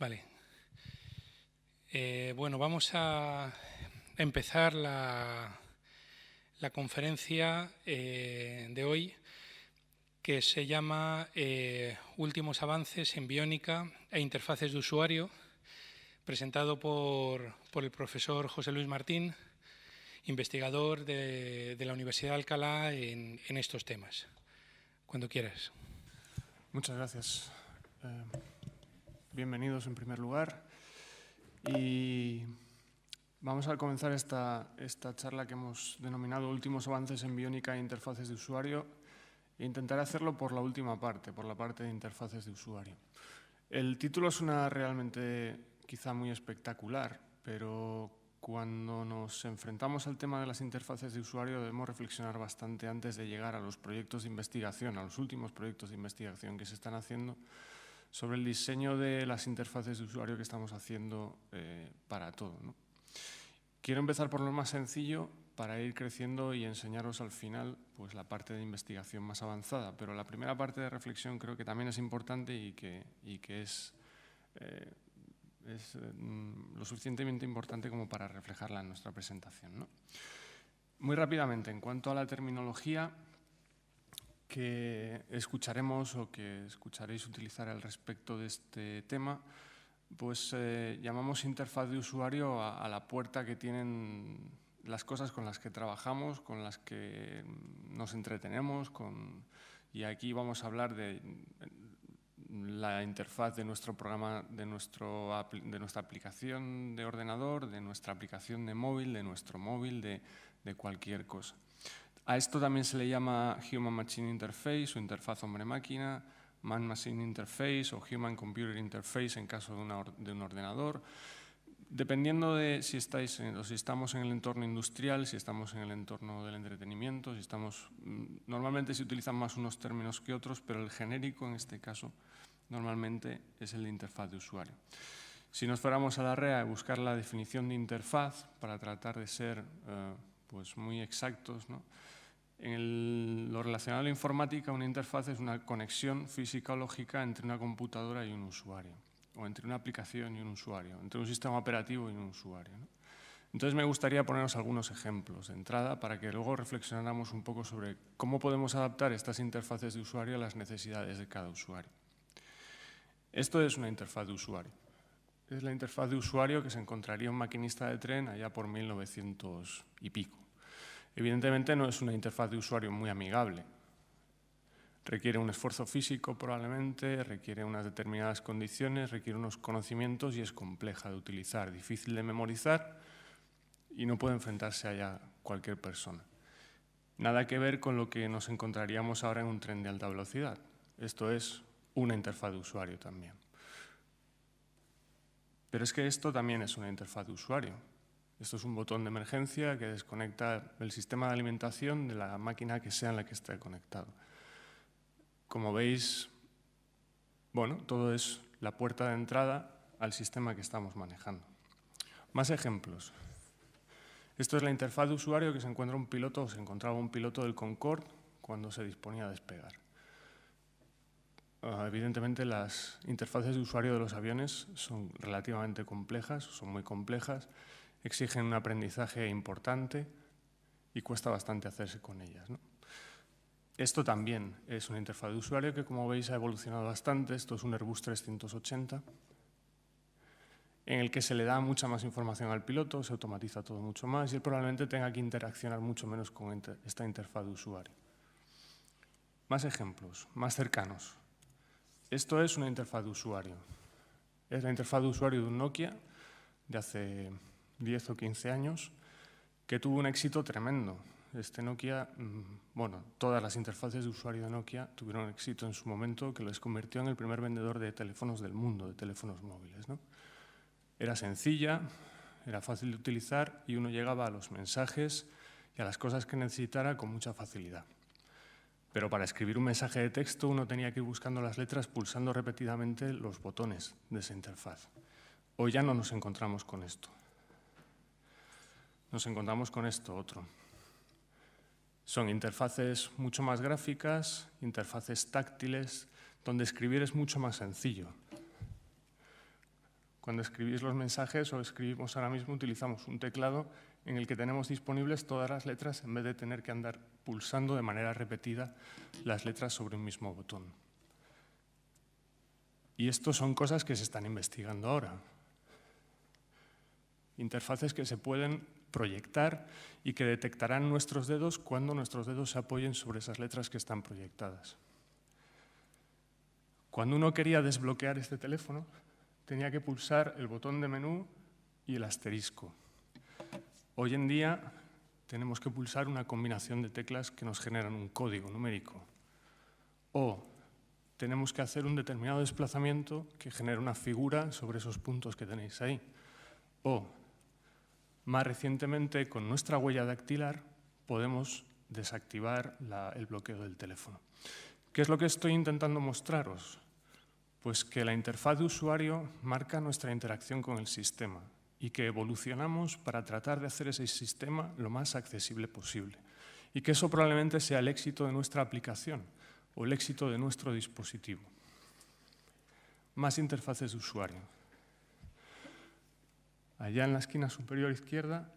Vale. Bueno, vamos a empezar la conferencia de hoy, que se llama Últimos avances en biónica e interfaces de usuario, presentado por el profesor José Luis Martín, investigador de la Universidad de Alcalá en estos temas. Cuando quieras. Muchas gracias. Bienvenidos en primer lugar. Y vamos a comenzar esta charla que hemos denominado Últimos avances en biónica e interfaces de usuario e intentaré hacerlo por la última parte, por la parte de interfaces de usuario. El título suena realmente quizá muy espectacular, pero cuando nos enfrentamos al tema de las interfaces de usuario debemos reflexionar bastante antes de llegar a los proyectos de investigación, a los últimos proyectos de investigación que se están haciendo sobre el diseño de las interfaces de usuario que estamos haciendo para todo, ¿no? Quiero empezar por lo más sencillo para ir creciendo y enseñaros al final pues, la parte de investigación más avanzada, pero la primera parte de reflexión creo que también es importante y que es lo suficientemente importante como para reflejarla en nuestra presentación, ¿no? Muy rápidamente, en cuanto a la terminología que escucharemos o que escucharéis utilizar al respecto de este tema, pues llamamos interfaz de usuario a la puerta que tienen las cosas con las que trabajamos, con las que nos entretenemos, y aquí vamos a hablar de la interfaz de nuestro programa, de nuestra aplicación de ordenador, de nuestra aplicación de móvil, de nuestro móvil, de cualquier cosa. A esto también se le llama Human Machine Interface o interfaz hombre-máquina, Man Machine Interface o Human Computer Interface en caso de un ordenador. Dependiendo de si estamos en el entorno industrial, si estamos en el entorno del entretenimiento, normalmente se utilizan más unos términos que otros, pero el genérico en este caso normalmente es el de interfaz de usuario. Si nos fuéramos a la REA a buscar la definición de interfaz para tratar de ser pues muy exactos, ¿no? En lo relacionado a la informática, una interfaz es una conexión física o lógica entre una computadora y un usuario, o entre una aplicación y un usuario, entre un sistema operativo y un usuario, ¿no? Entonces me gustaría poneros algunos ejemplos de entrada para que luego reflexionáramos un poco sobre cómo podemos adaptar estas interfaces de usuario a las necesidades de cada usuario. Esto es una interfaz de usuario. Es la interfaz de usuario que se encontraría un maquinista de tren allá por 1900 y pico. Evidentemente no es una interfaz de usuario muy amigable. Requiere un esfuerzo físico probablemente, requiere unas determinadas condiciones, requiere unos conocimientos y es compleja de utilizar, difícil de memorizar y no puede enfrentarse a ella cualquier persona. Nada que ver con lo que nos encontraríamos ahora en un tren de alta velocidad. Esto es una interfaz de usuario también. Pero es que esto también es una interfaz de usuario. Esto es un botón de emergencia que desconecta el sistema de alimentación de la máquina que sea en la que esté conectado. Como veis, bueno, todo es la puerta de entrada al sistema que estamos manejando. Más ejemplos. Esto es la interfaz de usuario que se encontraba un piloto del Concorde cuando se disponía a despegar. Evidentemente, las interfaces de usuario de los aviones son relativamente complejas, son muy complejas, exigen un aprendizaje importante y cuesta bastante hacerse con ellas, ¿no? Esto también es una interfaz de usuario que, como veis, ha evolucionado bastante. Esto es un Airbus 380, en el que se le da mucha más información al piloto, se automatiza todo mucho más y él probablemente tenga que interaccionar mucho menos con esta interfaz de usuario. Más ejemplos, más cercanos. Esto es una interfaz de usuario. Es la interfaz de usuario de un Nokia de hace 10 o 15 años que tuvo un éxito tremendo. Este Nokia, bueno, todas las interfaces de usuario de Nokia tuvieron éxito en su momento que les convirtió en el primer vendedor de teléfonos del mundo, de teléfonos móviles, ¿no? Era sencilla, era fácil de utilizar y uno llegaba a los mensajes y a las cosas que necesitara con mucha facilidad. Pero para escribir un mensaje de texto uno tenía que ir buscando las letras pulsando repetidamente los botones de esa interfaz. Hoy ya no nos encontramos con esto. Nos encontramos con esto otro. Son interfaces mucho más gráficas, interfaces táctiles, donde escribir es mucho más sencillo. Cuando escribís los mensajes o escribimos ahora mismo, utilizamos un teclado en el que tenemos disponibles todas las letras en vez de tener que andar pulsando de manera repetida las letras sobre un mismo botón. Y esto son cosas que se están investigando ahora. Interfaces que se pueden proyectar y que detectarán nuestros dedos cuando nuestros dedos se apoyen sobre esas letras que están proyectadas. Cuando uno quería desbloquear este teléfono, tenía que pulsar el botón de menú y el asterisco. Hoy en día tenemos que pulsar una combinación de teclas que nos generan un código numérico. O tenemos que hacer un determinado desplazamiento que genera una figura sobre esos puntos que tenéis ahí. O, más recientemente, con nuestra huella dactilar podemos desactivar el bloqueo del teléfono. ¿Qué es lo que estoy intentando mostraros? Pues que la interfaz de usuario marca nuestra interacción con el sistema y que evolucionamos para tratar de hacer ese sistema lo más accesible posible. Y que eso probablemente sea el éxito de nuestra aplicación o el éxito de nuestro dispositivo. Más interfaces de usuario. Allá en la esquina superior izquierda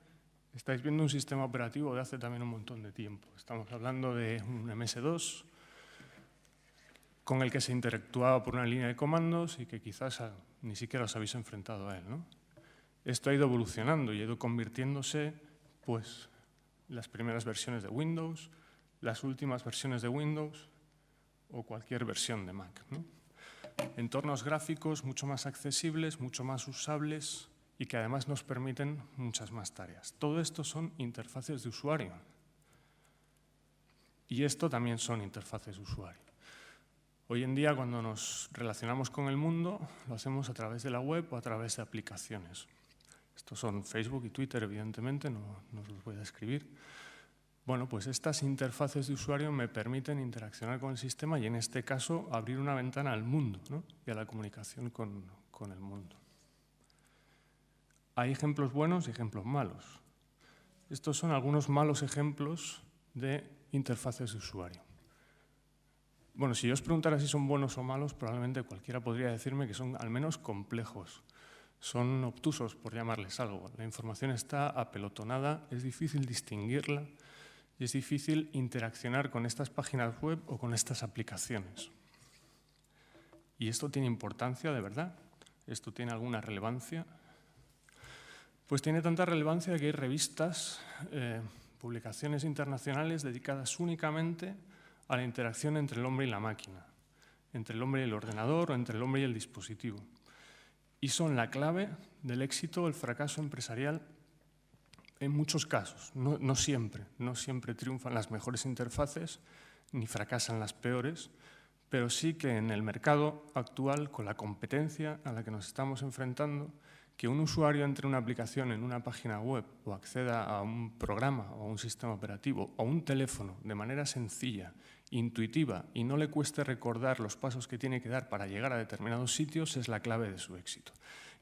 estáis viendo un sistema operativo de hace también un montón de tiempo. Estamos hablando de un MS2 con el que se interactuaba por una línea de comandos y que quizás ni siquiera os habéis enfrentado a él, ¿no? Esto ha ido evolucionando y ha ido convirtiéndose, pues, las primeras versiones de Windows, las últimas versiones de Windows o cualquier versión de Mac, ¿no? Entornos gráficos mucho más accesibles, mucho más usables y que además nos permiten muchas más tareas. Todo esto son interfaces de usuario. Y esto también son interfaces de usuario. Hoy en día, cuando nos relacionamos con el mundo, lo hacemos a través de la web o a través de aplicaciones. Estos son Facebook y Twitter, evidentemente, no os los voy a describir. Bueno, pues estas interfaces de usuario me permiten interaccionar con el sistema y, en este caso, abrir una ventana al mundo, ¿no? Y a la comunicación con el mundo. Hay ejemplos buenos y ejemplos malos. Estos son algunos malos ejemplos de interfaces de usuario. Bueno, si yo os preguntara si son buenos o malos, probablemente cualquiera podría decirme que son al menos complejos. Son obtusos, por llamarles algo. La información está apelotonada, es difícil distinguirla y es difícil interaccionar con estas páginas web o con estas aplicaciones. ¿Y esto tiene importancia de verdad? ¿Esto tiene alguna relevancia? Pues tiene tanta relevancia que hay revistas, publicaciones internacionales dedicadas únicamente a la interacción entre el hombre y la máquina, entre el hombre y el ordenador o entre el hombre y el dispositivo. Y son la clave del éxito o el fracaso empresarial en muchos casos. No siempre triunfan las mejores interfaces ni fracasan las peores, pero sí que en el mercado actual, con la competencia a la que nos estamos enfrentando, que un usuario entre una aplicación en una página web o acceda a un programa o a un sistema operativo o a un teléfono de manera sencilla, intuitiva y no le cueste recordar los pasos que tiene que dar para llegar a determinados sitios es la clave de su éxito.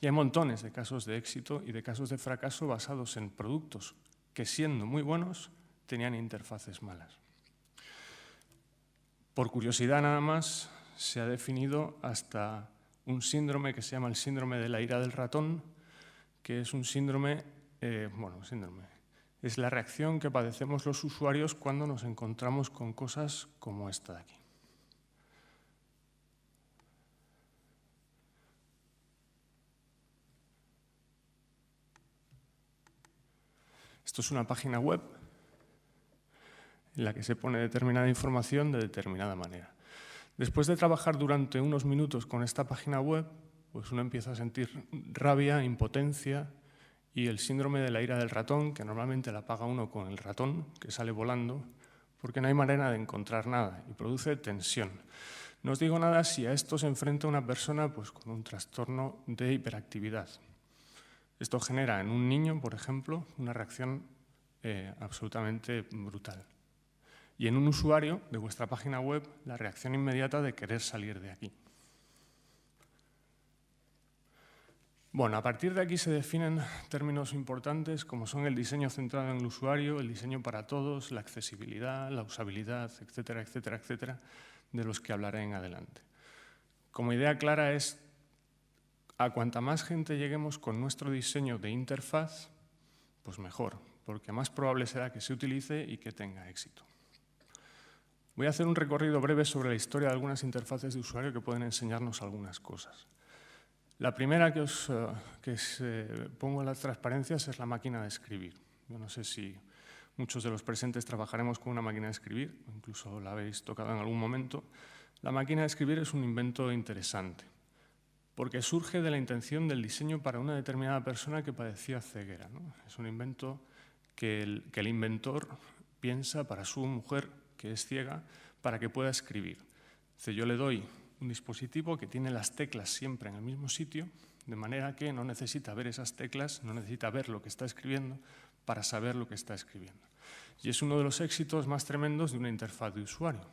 Y hay montones de casos de éxito y de casos de fracaso basados en productos que, siendo muy buenos, tenían interfaces malas. Por curiosidad nada más, se ha definido hasta un síndrome que se llama el síndrome de la ira del ratón, que es un síndrome, es la reacción que padecemos los usuarios cuando nos encontramos con cosas como esta de aquí. Esto es una página web en la que se pone determinada información de determinada manera. Después de trabajar durante unos minutos con esta página web, pues uno empieza a sentir rabia, impotencia y el síndrome de la ira del ratón, que normalmente la paga uno con el ratón que sale volando, porque no hay manera de encontrar nada y produce tensión. No os digo nada si a esto se enfrenta una persona pues, con un trastorno de hiperactividad. Esto genera en un niño, por ejemplo, una reacción absolutamente brutal. Y en un usuario de vuestra página web, la reacción inmediata de querer salir de aquí. Bueno, a partir de aquí se definen términos importantes como son el diseño centrado en el usuario, el diseño para todos, la accesibilidad, la usabilidad, etcétera, etcétera, etcétera, de los que hablaré en adelante. Como idea clara es A cuanta más gente lleguemos con nuestro diseño de interfaz, pues mejor, porque más probable será que se utilice y que tenga éxito. Voy a hacer un recorrido breve sobre la historia de algunas interfaces de usuario que pueden enseñarnos algunas cosas. La primera que pongo en las transparencias es la máquina de escribir. Yo no sé si muchos de los presentes trabajaremos con una máquina de escribir, incluso la habéis tocado en algún momento. La máquina de escribir es un invento interesante, porque surge de la intención del diseño para una determinada persona que padecía ceguera, ¿no? Es un invento que el inventor piensa para su mujer, que es ciega, para que pueda escribir. Dice, yo le doy un dispositivo que tiene las teclas siempre en el mismo sitio, de manera que no necesita ver esas teclas, no necesita ver lo que está escribiendo para saber lo que está escribiendo. Y es uno de los éxitos más tremendos de una interfaz de usuario.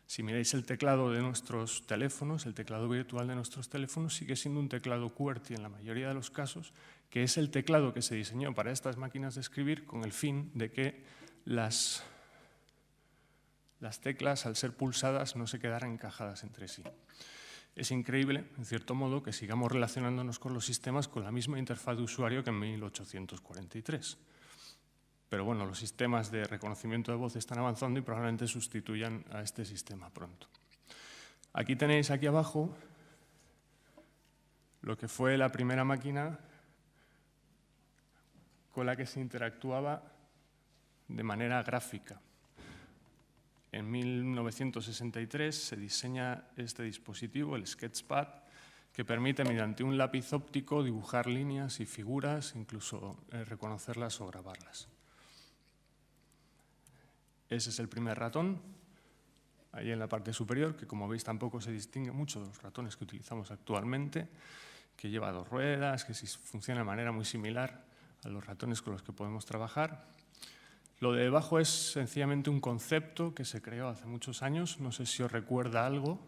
Si miráis el teclado de nuestros teléfonos, el teclado virtual de nuestros teléfonos sigue siendo un teclado QWERTY en la mayoría de los casos, que es el teclado que se diseñó para estas máquinas de escribir con el fin de que las teclas, al ser pulsadas, no se quedaran encajadas entre sí. Es increíble, en cierto modo, que sigamos relacionándonos con los sistemas con la misma interfaz de usuario que en 1843. Pero bueno, los sistemas de reconocimiento de voz están avanzando y probablemente sustituyan a este sistema pronto. Aquí tenéis aquí abajo lo que fue la primera máquina con la que se interactuaba de manera gráfica. En 1963 se diseña este dispositivo, el Sketchpad, que permite mediante un lápiz óptico dibujar líneas y figuras, incluso reconocerlas o grabarlas. Ese es el primer ratón, ahí en la parte superior, que como veis tampoco se distingue mucho de los ratones que utilizamos actualmente, que lleva 2 ruedas, que funciona de manera muy similar a los ratones con los que podemos trabajar. Lo de debajo es sencillamente un concepto que se creó hace muchos años, no sé si os recuerda algo,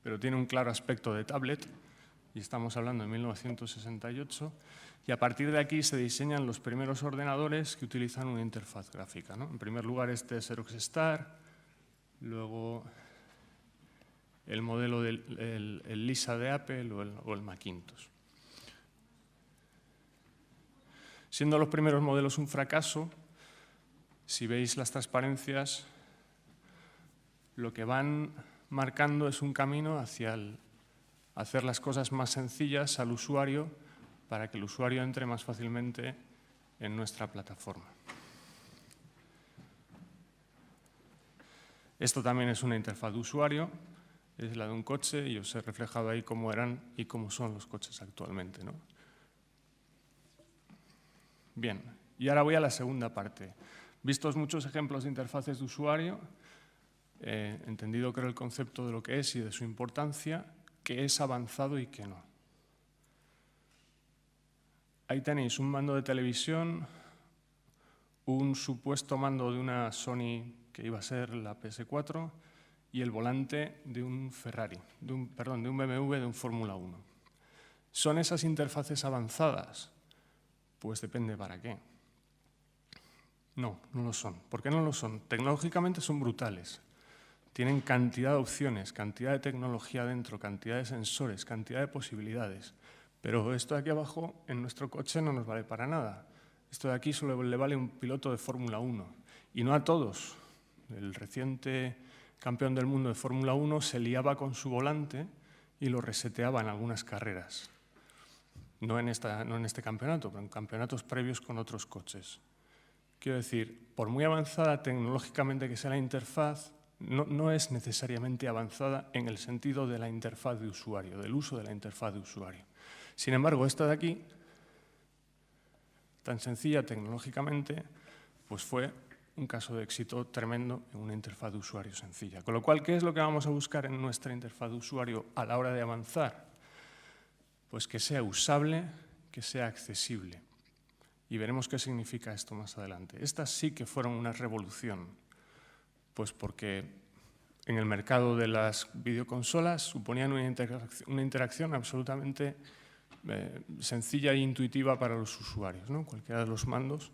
pero tiene un claro aspecto de tablet, y estamos hablando de 1968, y a partir de aquí se diseñan los primeros ordenadores que utilizan una interfaz gráfica, ¿no? En primer lugar este Xerox Star, luego el modelo del Lisa de Apple o el Macintosh. Siendo los primeros modelos un fracaso, si veis las transparencias, lo que van marcando es un camino hacia hacer las cosas más sencillas al usuario para que el usuario entre más fácilmente en nuestra plataforma. Esto también es una interfaz de usuario, es la de un coche y os he reflejado ahí cómo eran y cómo son los coches actualmente, ¿no? Bien, y ahora voy a la segunda parte. Vistos muchos ejemplos de interfaces de usuario, entendido creo el concepto de lo que es y de su importancia, qué es avanzado y qué no. Ahí tenéis un mando de televisión, un supuesto mando de una Sony que iba a ser la PS4 y el volante de un Ferrari, de un BMW de un Fórmula 1. ¿Son esas interfaces avanzadas? Pues depende para qué. No, no lo son. ¿Por qué no lo son? Tecnológicamente son brutales. Tienen cantidad de opciones, cantidad de tecnología dentro, cantidad de sensores, cantidad de posibilidades. Pero esto de aquí abajo en nuestro coche no nos vale para nada. Esto de aquí solo le vale a un piloto de Fórmula 1. Y no a todos. El reciente campeón del mundo de Fórmula 1 se liaba con su volante y lo reseteaba en algunas carreras. No en este campeonato, pero en campeonatos previos con otros coches. Quiero decir, por muy avanzada tecnológicamente que sea la interfaz, no es necesariamente avanzada en el sentido de la interfaz de usuario, del uso de la interfaz de usuario. Sin embargo, esta de aquí, tan sencilla tecnológicamente, pues fue un caso de éxito tremendo en una interfaz de usuario sencilla. Con lo cual, ¿qué es lo que vamos a buscar en nuestra interfaz de usuario a la hora de avanzar? Pues que sea usable, que sea accesible. Y veremos qué significa esto más adelante. Estas sí que fueron una revolución, pues porque en el mercado de las videoconsolas suponían una interacción absolutamente sencilla e intuitiva para los usuarios, ¿no? Cualquiera de los mandos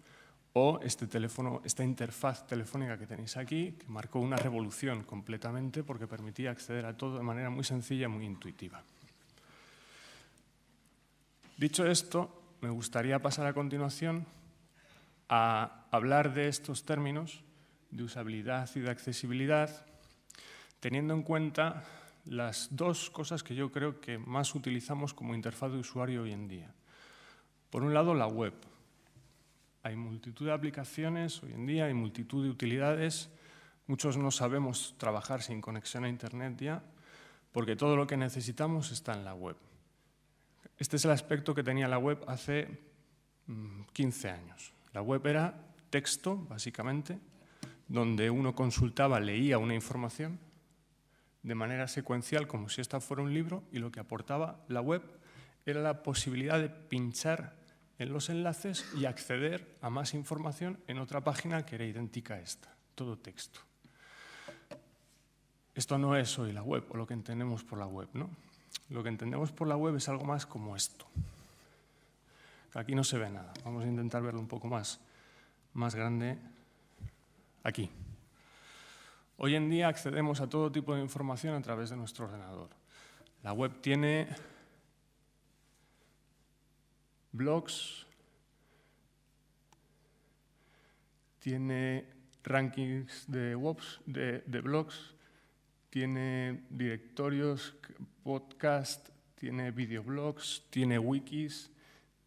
o este teléfono, esta interfaz telefónica que tenéis aquí, que marcó una revolución completamente porque permitía acceder a todo de manera muy sencilla y muy intuitiva. Dicho esto, me gustaría pasar a continuación a hablar de estos términos de usabilidad y de accesibilidad, teniendo en cuenta las dos cosas que yo creo que más utilizamos como interfaz de usuario hoy en día. Por un lado, la web. Hay multitud de aplicaciones hoy en día, hay multitud de utilidades. Muchos no sabemos trabajar sin conexión a Internet ya, porque todo lo que necesitamos está en la web. Este es el aspecto que tenía la web hace 15 años. La web era texto, básicamente, donde uno consultaba, leía una información de manera secuencial, como si esta fuera un libro, y lo que aportaba la web era la posibilidad de pinchar en los enlaces y acceder a más información en otra página que era idéntica a esta, todo texto. Esto no es hoy la web, o lo que entendemos por la web, ¿no? Lo que entendemos por la web es algo más como esto. Aquí no se ve nada. Vamos a intentar verlo un poco más grande aquí. Hoy en día accedemos a todo tipo de información a través de nuestro ordenador. La web tiene blogs, tiene rankings de blogs, tiene directorios, podcast, tiene videoblogs, tiene wikis,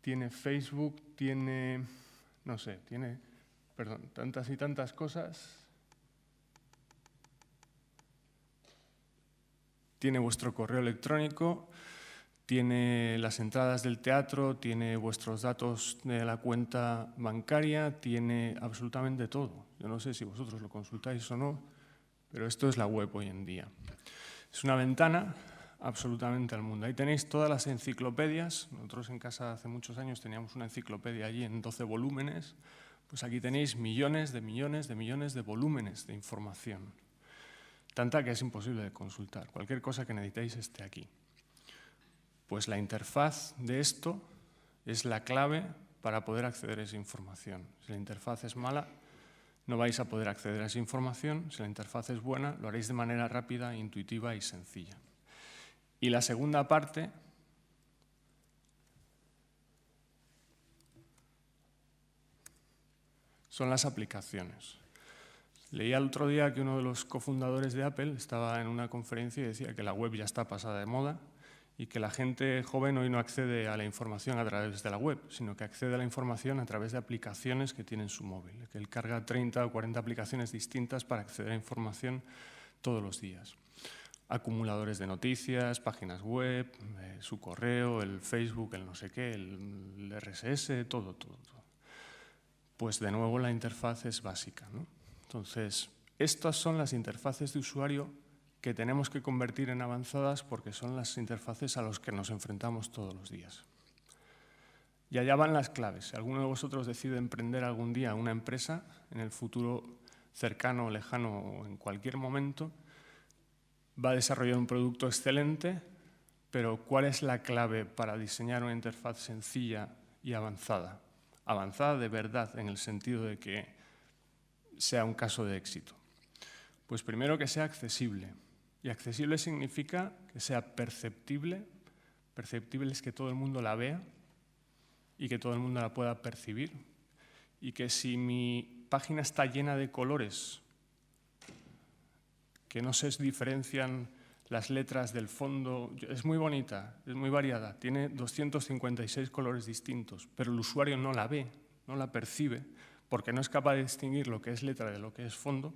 tiene Facebook, tiene, no sé, tiene, perdón, tantas y tantas cosas. Tiene vuestro correo electrónico, tiene las entradas del teatro, tiene vuestros datos de la cuenta bancaria, tiene absolutamente todo. Yo no sé si vosotros lo consultáis o no, pero esto es la web hoy en día. Es una ventana absolutamente al mundo. Ahí tenéis todas las enciclopedias. Nosotros en casa hace muchos años teníamos una enciclopedia allí en 12 volúmenes. Pues aquí tenéis millones de volúmenes de información. Tanta que es imposible de consultar. Cualquier cosa que necesitéis esté aquí. Pues la interfaz de esto es la clave para poder acceder a esa información. Si la interfaz es mala, no vais a poder acceder a esa información. Si la interfaz es buena, lo haréis de manera rápida, intuitiva y sencilla. Y la segunda parte son las aplicaciones. Leía el otro día que uno de los cofundadores de Apple estaba en una conferencia y decía que la web ya está pasada de moda y que la gente joven hoy no accede a la información a través de la web, sino que accede a la información a través de aplicaciones que tiene en su móvil, que él carga 30 o 40 aplicaciones distintas para acceder a información todos los días. Acumuladores de noticias, páginas web, su correo, el Facebook, el no sé qué, el RSS, todo. Pues de nuevo la interfaz es básica, ¿no? Entonces, estas son las interfaces de usuario que tenemos que convertir en avanzadas porque son las interfaces a las que nos enfrentamos todos los días. Y allá van las claves. Si alguno de vosotros decide emprender algún día una empresa, en el futuro cercano, lejano o en cualquier momento, va a desarrollar un producto excelente, pero ¿cuál es la clave para diseñar una interfaz sencilla y avanzada? Avanzada de verdad, en el sentido de que sea un caso de éxito. Pues primero que sea accesible. Y accesible significa que sea perceptible. Perceptible es que todo el mundo la vea y que todo el mundo la pueda percibir. Y que si mi página está llena de colores, que no se diferencian las letras del fondo, es muy bonita, es muy variada, tiene 256 colores distintos, pero el usuario no la ve, no la percibe, porque no es capaz de distinguir lo que es letra de lo que es fondo,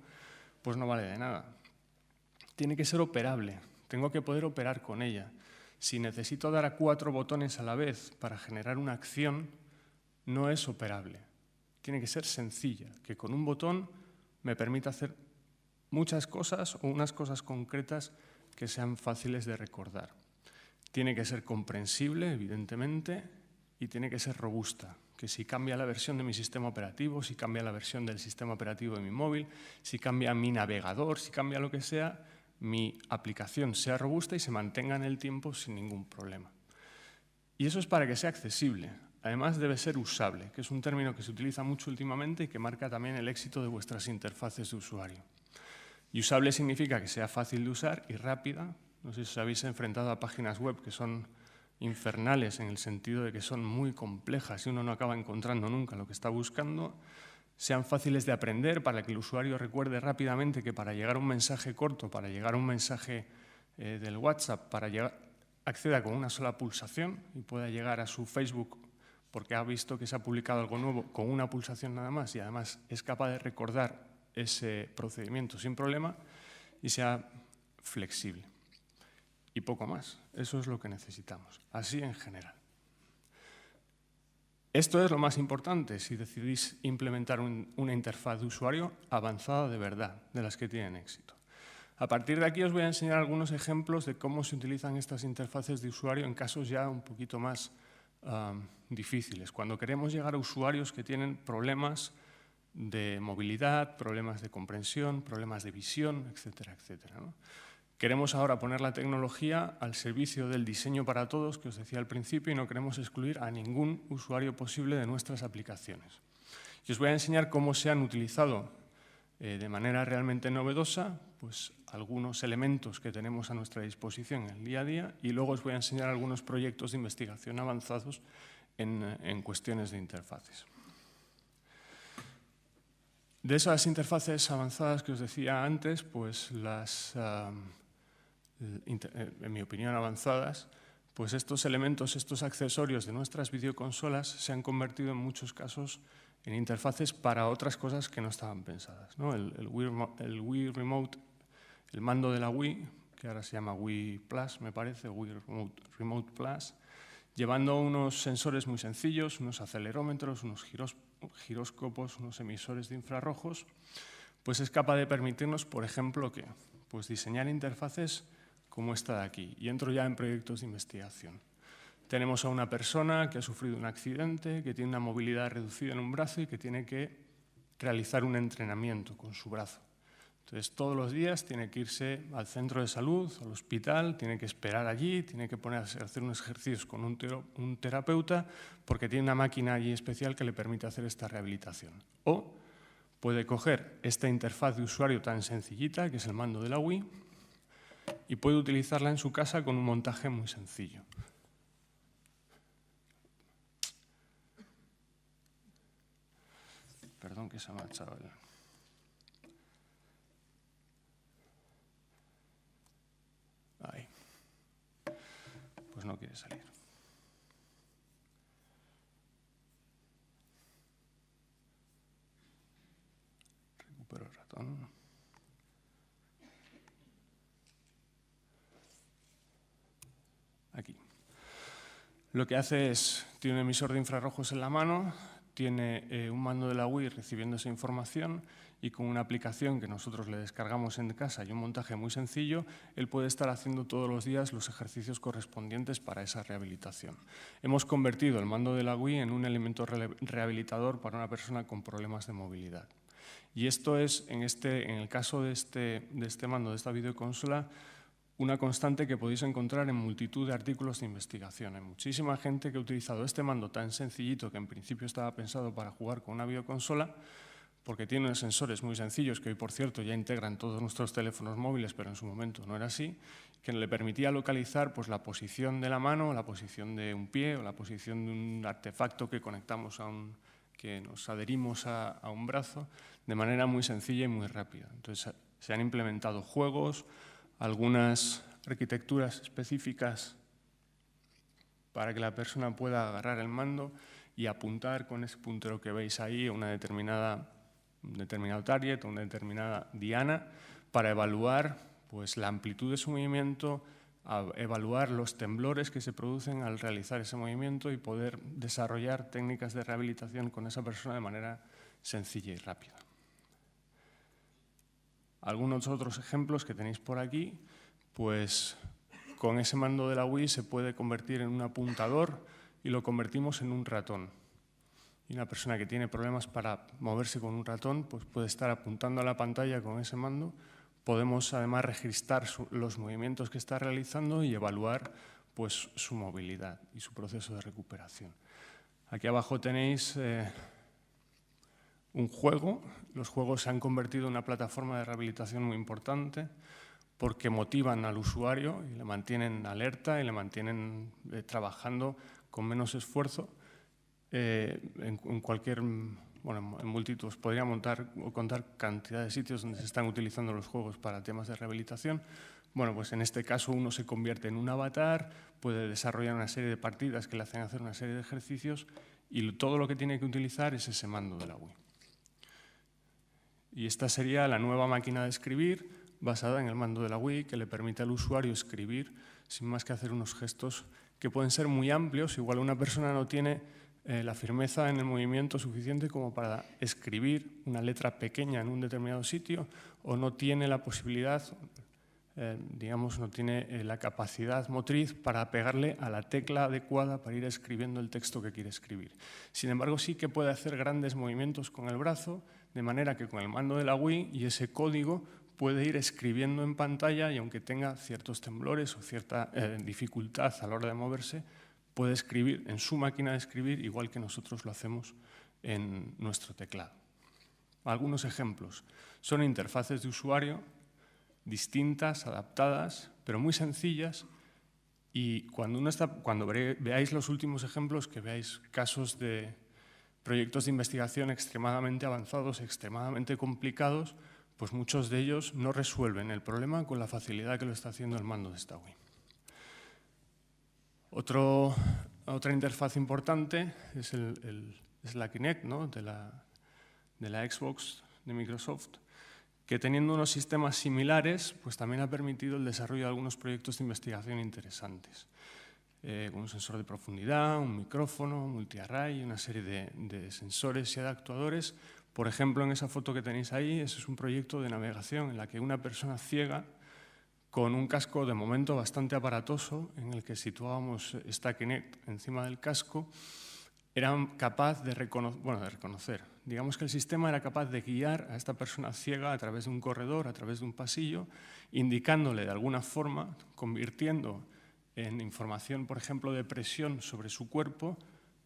pues no vale de nada. Tiene que ser operable, tengo que poder operar con ella. Si necesito dar a 4 botones a la vez para generar una acción, no es operable. Tiene que ser sencilla, que con un botón me permita hacer muchas cosas o unas cosas concretas que sean fáciles de recordar. Tiene que ser comprensible, evidentemente, y tiene que ser robusta. Que si cambia la versión de mi sistema operativo, si cambia la versión del sistema operativo de mi móvil, si cambia mi navegador, si cambia lo que sea, mi aplicación sea robusta y se mantenga en el tiempo sin ningún problema. Y eso es para que sea accesible. Además, debe ser usable, que es un término que se utiliza mucho últimamente y que marca también el éxito de vuestras interfaces de usuario. Y usable significa que sea fácil de usar y rápida. No sé si os habéis enfrentado a páginas web que son infernales en el sentido de que son muy complejas y uno no acaba encontrando nunca lo que está buscando. Sean fáciles de aprender para que el usuario recuerde rápidamente que para llegar a un mensaje corto, para llegar a un mensaje del WhatsApp, acceda con una sola pulsación y pueda llegar a su Facebook porque ha visto que se ha publicado algo nuevo con una pulsación nada más y además es capaz de recordar ese procedimiento sin problema y sea flexible. Y poco más. Eso es lo que necesitamos, así en general. Esto es lo más importante si decidís implementar una interfaz de usuario avanzada de verdad, de las que tienen éxito. A partir de aquí os voy a enseñar algunos ejemplos de cómo se utilizan estas interfaces de usuario en casos ya un poquito más difíciles, cuando queremos llegar a usuarios que tienen problemas de movilidad, problemas de comprensión, problemas de visión, etcétera, etcétera, ¿no? Queremos ahora poner la tecnología al servicio del diseño para todos, que os decía al principio, y no queremos excluir a ningún usuario posible de nuestras aplicaciones. Y os voy a enseñar cómo se han utilizado de manera realmente novedosa pues, algunos elementos que tenemos a nuestra disposición en el día a día y luego os voy a enseñar algunos proyectos de investigación avanzados en cuestiones de interfaces. De esas interfaces avanzadas que os decía antes, pues en mi opinión avanzadas, pues estos elementos, estos accesorios de nuestras videoconsolas se han convertido en muchos casos en interfaces para otras cosas que no estaban pensadas, ¿no? El Wii Remote, el mando de la Wii, que ahora se llama Wii Plus, me parece, Wii Remote Plus, llevando unos sensores muy sencillos, unos acelerómetros, unos giróscopos, unos emisores de infrarrojos, pues es capaz de permitirnos, por ejemplo, ¿qué? Pues diseñar interfaces como esta de aquí. Y entro ya en proyectos de investigación. Tenemos a una persona que ha sufrido un accidente, que tiene una movilidad reducida en un brazo y que tiene que realizar un entrenamiento con su brazo. Entonces, todos los días tiene que irse al centro de salud, al hospital, tiene que esperar allí, tiene que ponerse a hacer unos ejercicios con un terapeuta porque tiene una máquina allí especial que le permite hacer esta rehabilitación. O puede coger esta interfaz de usuario tan sencillita, que es el mando de la Wii, y puede utilizarla en su casa con un montaje muy sencillo. Perdón que se ha marchado el... Ahí. Pues no quiere salir. Recupero el ratón. Aquí. Lo que hace es, tiene un emisor de infrarrojos en la mano, tiene un mando de la Wii recibiendo esa información y con una aplicación que nosotros le descargamos en casa y un montaje muy sencillo, él puede estar haciendo todos los días los ejercicios correspondientes para esa rehabilitación. Hemos convertido el mando de la Wii en un elemento rehabilitador para una persona con problemas de movilidad. Y esto es, en el caso de este mando, de esta videoconsola, una constante que podéis encontrar en multitud de artículos de investigación. Hay muchísima gente que ha utilizado este mando tan sencillito que en principio estaba pensado para jugar con una videoconsola, porque tiene unos sensores muy sencillos que hoy, por cierto, ya integran todos nuestros teléfonos móviles, pero en su momento no era así, que le permitía localizar pues, la posición de la mano, la posición de un pie o la posición de un artefacto que conectamos que nos adherimos a un brazo de manera muy sencilla y muy rápida. Entonces, se han implementado juegos, algunas arquitecturas específicas para que la persona pueda agarrar el mando y apuntar con ese puntero que veis ahí a un determinado target, una determinada diana, para evaluar pues, la amplitud de su movimiento, evaluar los temblores que se producen al realizar ese movimiento y poder desarrollar técnicas de rehabilitación con esa persona de manera sencilla y rápida. Algunos otros ejemplos que tenéis por aquí, pues con ese mando de la Wii se puede convertir en un apuntador y lo convertimos en un ratón. Y una persona que tiene problemas para moverse con un ratón, pues puede estar apuntando a la pantalla con ese mando. Podemos además registrar los movimientos que está realizando y evaluar pues, su movilidad y su proceso de recuperación. Aquí abajo tenéis un juego. Los juegos se han convertido en una plataforma de rehabilitación muy importante porque motivan al usuario y le mantienen alerta y le mantienen trabajando con menos esfuerzo en cualquier... Bueno, en multitud podría contar cantidad de sitios donde se están utilizando los juegos para temas de rehabilitación. Bueno, pues en este caso uno se convierte en un avatar, puede desarrollar una serie de partidas que le hacen hacer una serie de ejercicios y todo lo que tiene que utilizar es ese mando de la Wii. Y esta sería la nueva máquina de escribir basada en el mando de la Wii que le permite al usuario escribir sin más que hacer unos gestos que pueden ser muy amplios. Igual una persona no tiene la firmeza en el movimiento suficiente como para escribir una letra pequeña en un determinado sitio o no tiene la posibilidad, digamos, no tiene la capacidad motriz para pegarle a la tecla adecuada para ir escribiendo el texto que quiere escribir. Sin embargo, sí que puede hacer grandes movimientos con el brazo, de manera que con el mando de la Wii y ese código puede ir escribiendo en pantalla y aunque tenga ciertos temblores o cierta dificultad a la hora de moverse, puede escribir en su máquina de escribir igual que nosotros lo hacemos en nuestro teclado. Algunos ejemplos. Son interfaces de usuario distintas, adaptadas, pero muy sencillas y cuando veáis los últimos ejemplos, que veáis casos de proyectos de investigación extremadamente avanzados, extremadamente complicados, pues muchos de ellos no resuelven el problema con la facilidad que lo está haciendo el mando de esta Wii. Otra interfaz importante es la Kinect, ¿no? de la Xbox de Microsoft, que teniendo unos sistemas similares, pues también ha permitido el desarrollo de algunos proyectos de investigación interesantes. Con un sensor de profundidad, un micrófono, un multiarray, una serie de sensores y de actuadores. Por ejemplo, en esa foto que tenéis ahí, ese es un proyecto de navegación en la que una persona ciega con un casco de momento bastante aparatoso, en el que situábamos esta Kinect encima del casco, era capaz de reconocer. Digamos que el sistema era capaz de guiar a esta persona ciega a través de un corredor, a través de un pasillo, indicándole de alguna forma, convirtiendo en información, por ejemplo, de presión sobre su cuerpo,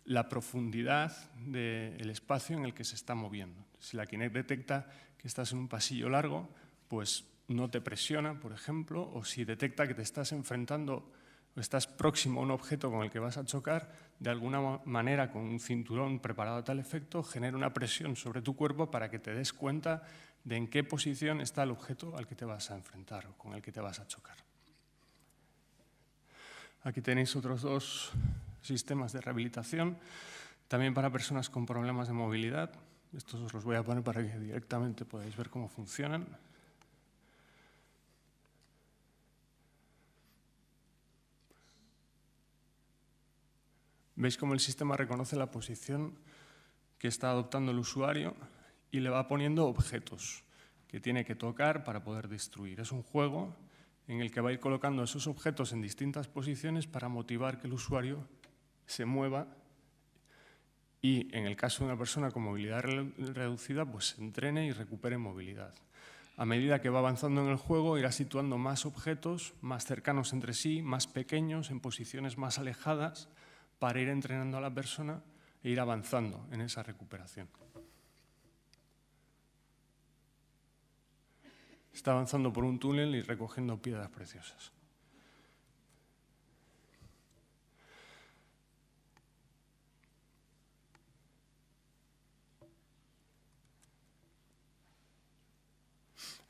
la profundidad del espacio en el que se está moviendo. Si la Kinect detecta que estás en un pasillo largo, pues no te presiona, por ejemplo, o si detecta que te estás enfrentando o estás próximo a un objeto con el que vas a chocar, de alguna manera con un cinturón preparado a tal efecto, genera una presión sobre tu cuerpo para que te des cuenta de en qué posición está el objeto al que te vas a enfrentar o con el que te vas a chocar. Aquí tenéis otros dos sistemas de rehabilitación, también para personas con problemas de movilidad. Estos os los voy a poner para que directamente podáis ver cómo funcionan. Veis cómo el sistema reconoce la posición que está adoptando el usuario y le va poniendo objetos que tiene que tocar para poder destruir. Es un juego en el que va a ir colocando esos objetos en distintas posiciones para motivar que el usuario se mueva y, en el caso de una persona con movilidad reducida, pues se entrene y recupere movilidad. A medida que va avanzando en el juego, irá situando más objetos más cercanos entre sí, más pequeños, en posiciones más alejadas, para ir entrenando a la persona e ir avanzando en esa recuperación. Está avanzando por un túnel y recogiendo piedras preciosas.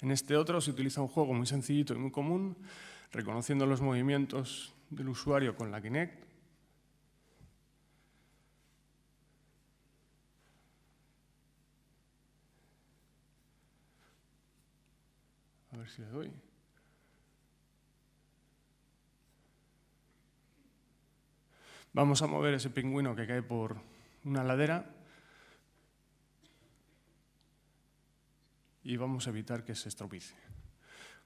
En este otro se utiliza un juego muy sencillito y muy común, reconociendo los movimientos del usuario con la Kinect. A ver si le doy. Vamos a mover ese pingüino que cae por una ladera y vamos a evitar que se estropiece.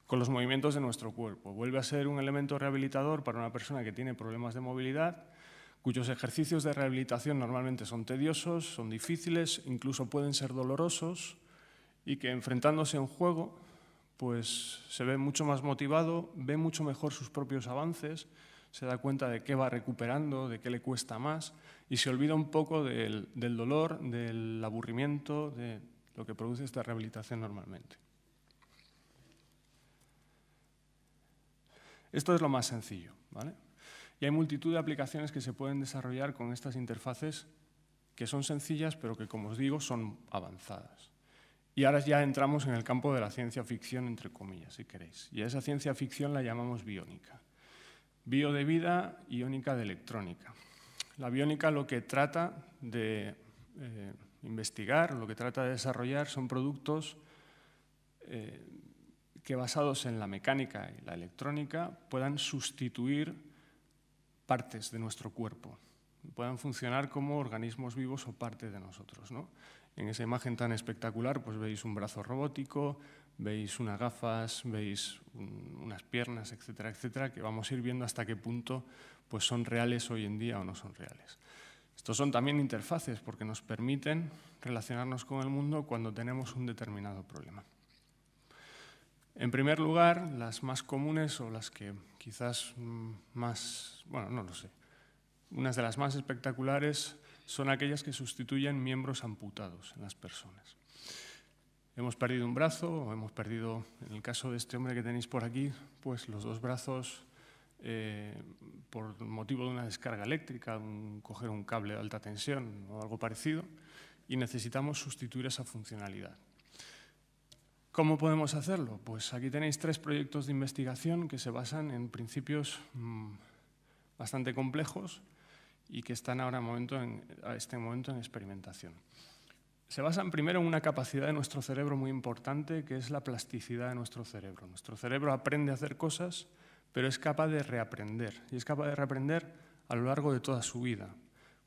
Con los movimientos de nuestro cuerpo. Vuelve a ser un elemento rehabilitador para una persona que tiene problemas de movilidad, cuyos ejercicios de rehabilitación normalmente son tediosos, son difíciles, incluso pueden ser dolorosos, y que enfrentándose a un juego, pues se ve mucho más motivado, ve mucho mejor sus propios avances, se da cuenta de qué va recuperando, de qué le cuesta más y se olvida un poco del dolor, del aburrimiento, de lo que produce esta rehabilitación normalmente. Esto es lo más sencillo, ¿vale? Y hay multitud de aplicaciones que se pueden desarrollar con estas interfaces que son sencillas, pero que, como os digo, son avanzadas. Y ahora ya entramos en el campo de la ciencia ficción, entre comillas, si queréis. Y a esa ciencia ficción la llamamos biónica. Bio de vida, iónica de electrónica. La biónica lo que trata de investigar, lo que trata de desarrollar son productos que, basados en la mecánica y la electrónica, puedan sustituir partes de nuestro cuerpo, puedan funcionar como organismos vivos o parte de nosotros, ¿no? En esa imagen tan espectacular pues veis un brazo robótico, veis unas gafas, veis unas piernas, etcétera, etcétera, que vamos a ir viendo hasta qué punto pues son reales hoy en día o no son reales. Estos son también interfaces porque nos permiten relacionarnos con el mundo cuando tenemos un determinado problema. En primer lugar, las más comunes o las que quizás más, bueno, no lo sé, unas de las más espectaculares son aquellas que sustituyen miembros amputados en las personas. Hemos perdido un brazo o hemos perdido, en el caso de este hombre que tenéis por aquí, pues los dos brazos por motivo de una descarga eléctrica, coger un cable de alta tensión o algo parecido, y necesitamos sustituir esa funcionalidad. ¿Cómo podemos hacerlo? Pues aquí tenéis 3 proyectos de investigación que se basan en principios bastante complejos y que están ahora a este momento en experimentación. Se basan primero en una capacidad de nuestro cerebro muy importante, que es la plasticidad de nuestro cerebro. Nuestro cerebro aprende a hacer cosas, pero es capaz de reaprender, y es capaz de reaprender a lo largo de toda su vida.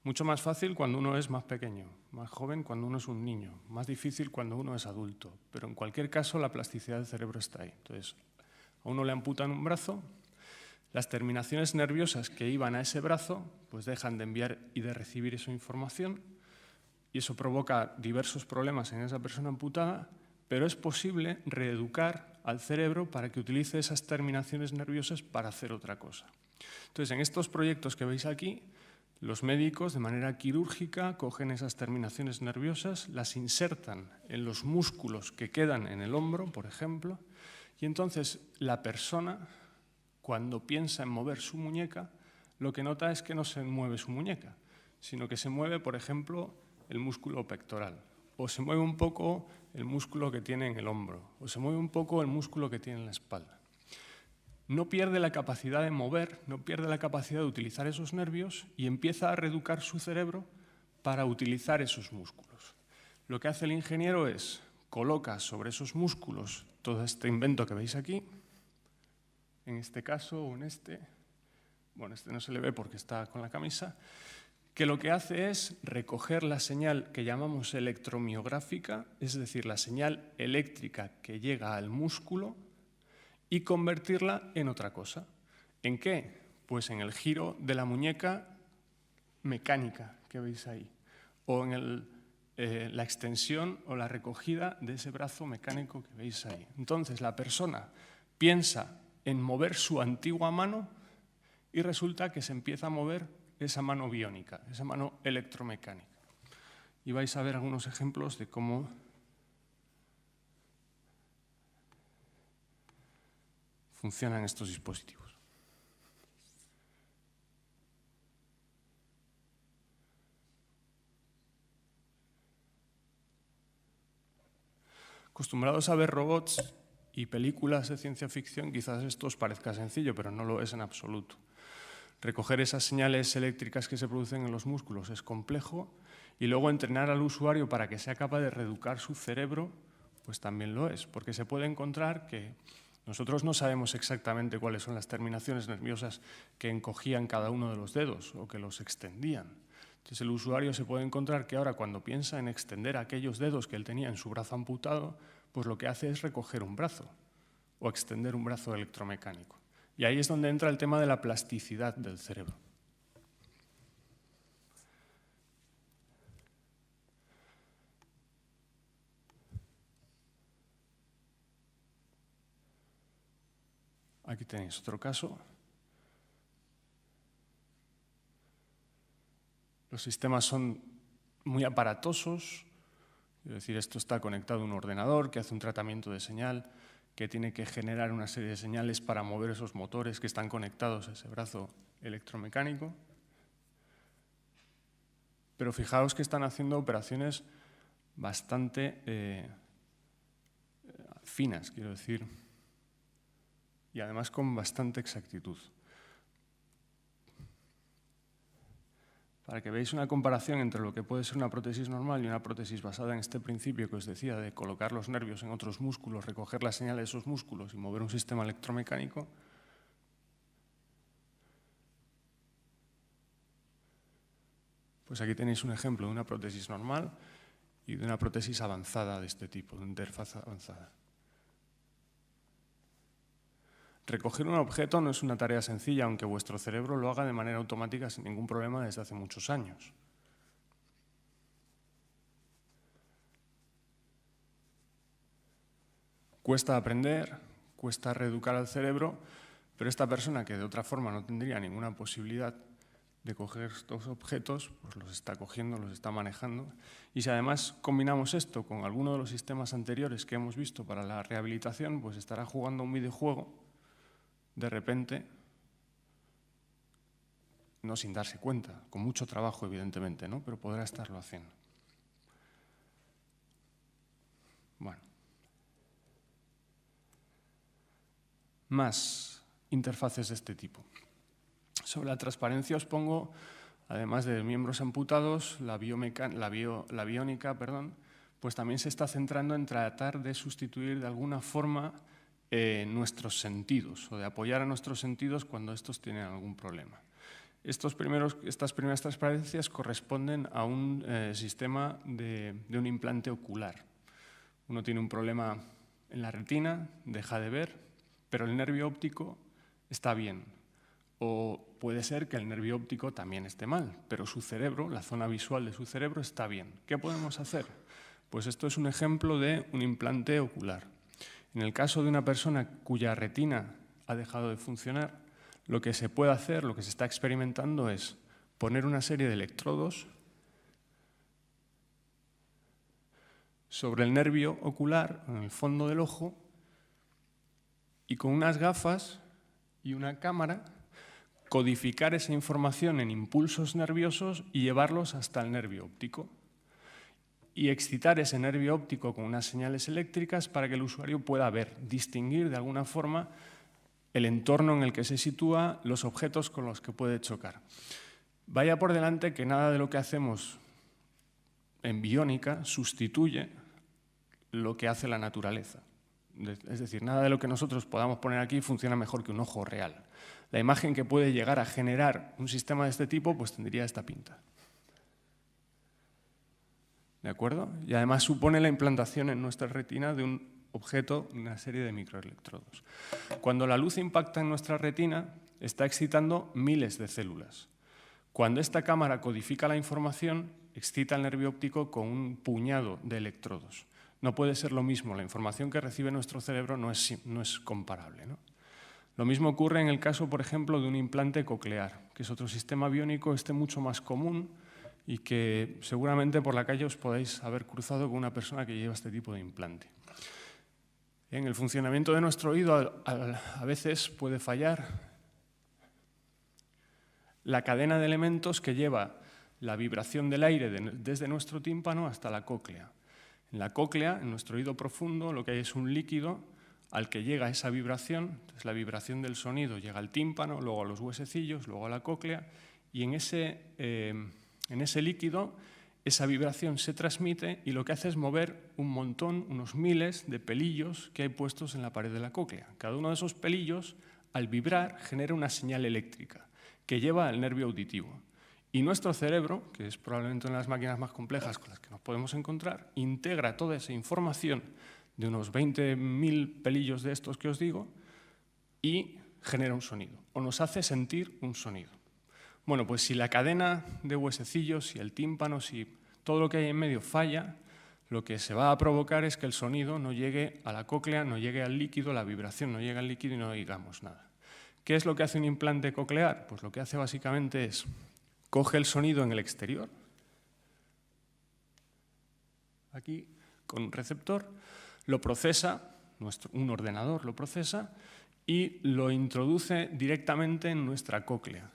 Mucho más fácil cuando uno es más pequeño, más joven cuando uno es un niño, más difícil cuando uno es adulto, pero en cualquier caso la plasticidad del cerebro está ahí. Entonces, a uno le amputan un brazo, las terminaciones nerviosas que iban a ese brazo pues dejan de enviar y de recibir esa información y eso provoca diversos problemas en esa persona amputada, pero es posible reeducar al cerebro para que utilice esas terminaciones nerviosas para hacer otra cosa. Entonces, en estos proyectos que veis aquí, los médicos de manera quirúrgica cogen esas terminaciones nerviosas, las insertan en los músculos que quedan en el hombro, por ejemplo, y entonces la persona, cuando piensa en mover su muñeca, lo que nota es que no se mueve su muñeca, sino que se mueve, por ejemplo, el músculo pectoral, o se mueve un poco el músculo que tiene en el hombro, o se mueve un poco el músculo que tiene en la espalda. No pierde la capacidad de mover, no pierde la capacidad de utilizar esos nervios y empieza a reeducar su cerebro para utilizar esos músculos. Lo que hace el ingeniero es coloca sobre esos músculos todo este invento que veis aquí, en este caso o en este, bueno, este no se le ve porque está con la camisa, que lo que hace es recoger la señal que llamamos electromiográfica, es decir, la señal eléctrica que llega al músculo y convertirla en otra cosa. ¿En qué? Pues en el giro de la muñeca mecánica que veis ahí, o en la extensión o la recogida de ese brazo mecánico que veis ahí. Entonces la persona piensa en mover su antigua mano y resulta que se empieza a mover esa mano biónica, esa mano electromecánica. Y vais a ver algunos ejemplos de cómo funcionan estos dispositivos. Acostumbrados a ver robots y películas de ciencia ficción, quizás esto os parezca sencillo, pero no lo es en absoluto. Recoger esas señales eléctricas que se producen en los músculos es complejo y luego entrenar al usuario para que sea capaz de reeducar su cerebro, pues también lo es, porque se puede encontrar que nosotros no sabemos exactamente cuáles son las terminaciones nerviosas que encogían cada uno de los dedos o que los extendían. Entonces el usuario se puede encontrar que ahora cuando piensa en extender aquellos dedos que él tenía en su brazo amputado, pues lo que hace es recoger un brazo o extender un brazo electromecánico. Y ahí es donde entra el tema de la plasticidad del cerebro. Aquí tenéis otro caso. Los sistemas son muy aparatosos, es decir, esto está conectado a un ordenador que hace un tratamiento de señal, que tiene que generar una serie de señales para mover esos motores que están conectados a ese brazo electromecánico. Pero fijaos que están haciendo operaciones bastante finas, quiero decir, y además con bastante exactitud. Para que veáis una comparación entre lo que puede ser una prótesis normal y una prótesis basada en este principio que os decía de colocar los nervios en otros músculos, recoger la señal de esos músculos y mover un sistema electromecánico, pues aquí tenéis un ejemplo de una prótesis normal y de una prótesis avanzada de este tipo, de interfaz avanzada. Recoger un objeto no es una tarea sencilla, aunque vuestro cerebro lo haga de manera automática sin ningún problema desde hace muchos años. Cuesta aprender, cuesta reeducar al cerebro, pero esta persona que de otra forma no tendría ninguna posibilidad de coger estos objetos, pues los está cogiendo, los está manejando. Y si además combinamos esto con alguno de los sistemas anteriores que hemos visto para la rehabilitación, pues estará jugando un videojuego de repente, no sin darse cuenta, con mucho trabajo evidentemente, ¿no? Pero podrá estarlo haciendo. Bueno. Más interfaces de este tipo. Sobre la transparencia os pongo, además de miembros amputados, la biónica, pues también se está centrando en tratar de sustituir de alguna forma nuestros sentidos o de apoyar a nuestros sentidos cuando estos tienen algún problema. Estas primeras transparencias corresponden a un sistema de un implante ocular. Uno tiene un problema en la retina, deja de ver, pero el nervio óptico está bien. O puede ser que el nervio óptico también esté mal, pero su cerebro, la zona visual de su cerebro está bien. ¿Qué podemos hacer? Pues esto es un ejemplo de un implante ocular. En el caso de una persona cuya retina ha dejado de funcionar, lo que se puede hacer, lo que se está experimentando es poner una serie de electrodos sobre el nervio ocular, en el fondo del ojo, y con unas gafas y una cámara codificar esa información en impulsos nerviosos y llevarlos hasta el nervio óptico. Y excitar ese nervio óptico con unas señales eléctricas para que el usuario pueda ver, distinguir de alguna forma el entorno en el que se sitúa, los objetos con los que puede chocar. Vaya por delante que nada de lo que hacemos en biónica sustituye lo que hace la naturaleza. Es decir, nada de lo que nosotros podamos poner aquí funciona mejor que un ojo real. La imagen que puede llegar a generar un sistema de este tipo pues tendría esta pinta. ¿De acuerdo? Y además supone la implantación en nuestra retina de un objeto, una serie de microelectrodos. Cuando la luz impacta en nuestra retina, está excitando miles de células. Cuando esta cámara codifica la información, excita el nervio óptico con un puñado de electrodos. No puede ser lo mismo, la información que recibe nuestro cerebro no es comparable, ¿no? Lo mismo ocurre en el caso, por ejemplo, de un implante coclear, que es otro sistema biónico mucho más común, y que seguramente por la calle os podéis haber cruzado con una persona que lleva este tipo de implante. En el funcionamiento de nuestro oído a veces puede fallar la cadena de elementos que lleva la vibración del aire desde nuestro tímpano hasta la cóclea. En la cóclea, en nuestro oído profundo, lo que hay es un líquido al que llega esa vibración. Entonces, la vibración del sonido llega al tímpano, luego a los huesecillos, luego a la cóclea, y en ese líquido esa vibración se transmite y lo que hace es mover un montón, unos miles de pelillos que hay puestos en la pared de la cóclea. Cada uno de esos pelillos, al vibrar, genera una señal eléctrica que lleva al nervio auditivo. Y nuestro cerebro, que es probablemente una de las máquinas más complejas con las que nos podemos encontrar, integra toda esa información de unos 20.000 pelillos de estos que os digo y genera un sonido, o nos hace sentir un sonido. Bueno, pues si la cadena de huesecillos, si el tímpano, si todo lo que hay en medio falla, lo que se va a provocar es que el sonido no llegue a la cóclea, no llegue al líquido, la vibración no llegue al líquido y no oigamos nada. ¿Qué es lo que hace un implante coclear? Pues lo que hace básicamente es coge el sonido en el exterior, aquí con un receptor, lo procesa, un ordenador lo procesa y lo introduce directamente en nuestra cóclea,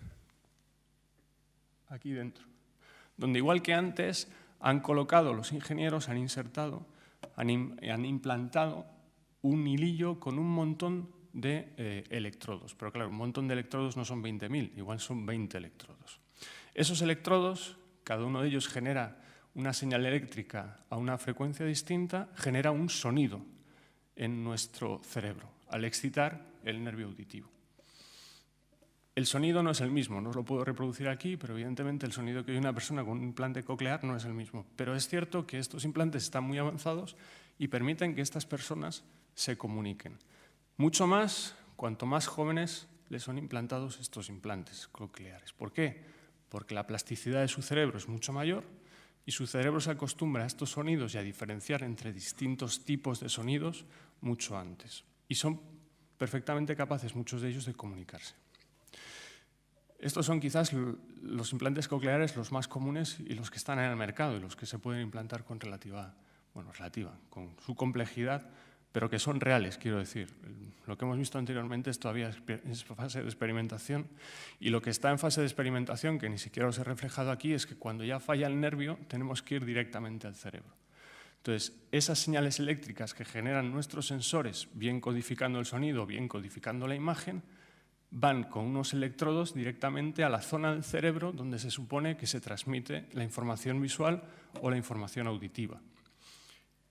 aquí dentro, donde igual que antes han colocado, los ingenieros han insertado, han implantado un hilillo con un montón de electrodos. Pero claro, un montón de electrodos no son 20.000, igual son 20 electrodos. Esos electrodos, cada uno de ellos genera una señal eléctrica a una frecuencia distinta, genera un sonido en nuestro cerebro al excitar el nervio auditivo. El sonido no es el mismo, no os lo puedo reproducir aquí, pero evidentemente el sonido que oye una persona con un implante coclear no es el mismo. Pero es cierto que estos implantes están muy avanzados y permiten que estas personas se comuniquen. Mucho más cuanto más jóvenes les son implantados estos implantes cocleares. ¿Por qué? Porque la plasticidad de su cerebro es mucho mayor y su cerebro se acostumbra a estos sonidos y a diferenciar entre distintos tipos de sonidos mucho antes. Y son perfectamente capaces, muchos de ellos, de comunicarse. Estos son quizás los implantes cocleares los más comunes y los que están en el mercado y los que se pueden implantar con con su complejidad, pero que son reales, quiero decir. Lo que hemos visto anteriormente es todavía en fase de experimentación y lo que está en fase de experimentación, que ni siquiera os he reflejado aquí, es que cuando ya falla el nervio tenemos que ir directamente al cerebro. Entonces, esas señales eléctricas que generan nuestros sensores, bien codificando el sonido, bien codificando la imagen, van con unos electrodos directamente a la zona del cerebro donde se supone que se transmite la información visual o la información auditiva.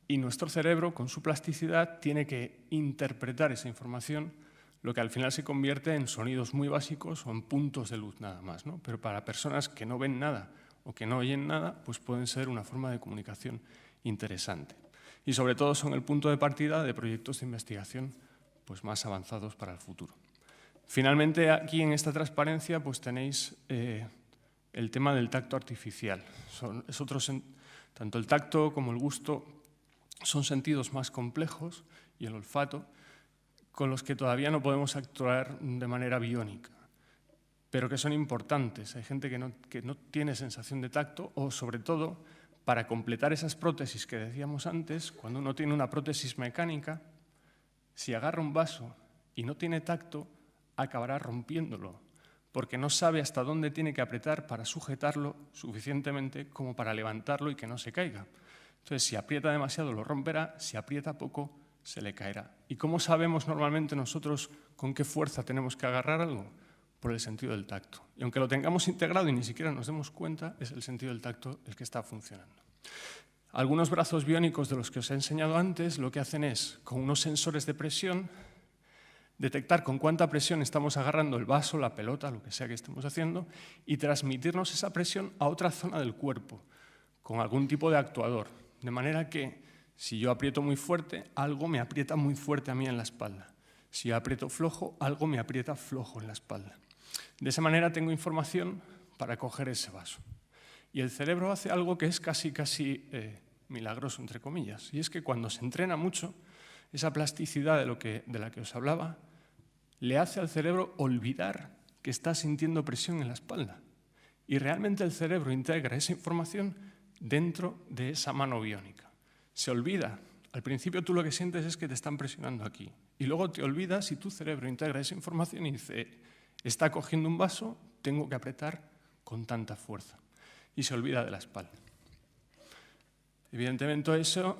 Y nuestro cerebro, con su plasticidad, tiene que interpretar esa información, lo que al final se convierte en sonidos muy básicos o en puntos de luz nada más, ¿no? Pero para personas que no ven nada o que no oyen nada, pues pueden ser una forma de comunicación interesante. Y sobre todo son el punto de partida de proyectos de investigación pues, más avanzados para el futuro. Finalmente, aquí en esta transparencia pues, tenéis el tema del tacto artificial. Tanto el tacto como el gusto son sentidos más complejos y el olfato con los que todavía no podemos actuar de manera biónica, pero que son importantes. Hay gente que no tiene sensación de tacto o, sobre todo, para completar esas prótesis que decíamos antes, cuando uno tiene una prótesis mecánica, si agarra un vaso y no tiene tacto, acabará rompiéndolo, porque no sabe hasta dónde tiene que apretar para sujetarlo suficientemente como para levantarlo y que no se caiga. Entonces, si aprieta demasiado lo romperá, si aprieta poco se le caerá. ¿Y cómo sabemos normalmente nosotros con qué fuerza tenemos que agarrar algo? Por el sentido del tacto. Y aunque lo tengamos integrado y ni siquiera nos demos cuenta, es el sentido del tacto el que está funcionando. Algunos brazos biónicos de los que os he enseñado antes lo que hacen es, con unos sensores de presión, detectar con cuánta presión estamos agarrando el vaso, la pelota, lo que sea que estemos haciendo, y transmitirnos esa presión a otra zona del cuerpo, con algún tipo de actuador. De manera que, si yo aprieto muy fuerte, algo me aprieta muy fuerte a mí en la espalda. Si yo aprieto flojo, algo me aprieta flojo en la espalda. De esa manera tengo información para coger ese vaso. Y el cerebro hace algo que es casi milagroso, entre comillas, y es que cuando se entrena mucho, esa plasticidad de la que os hablaba, le hace al cerebro olvidar que está sintiendo presión en la espalda. Y realmente el cerebro integra esa información dentro de esa mano biónica. Se olvida. Al principio tú lo que sientes es que te están presionando aquí. Y luego te olvidas y tu cerebro integra esa información y dice, está cogiendo un vaso, tengo que apretar con tanta fuerza. Y se olvida de la espalda. Evidentemente eso,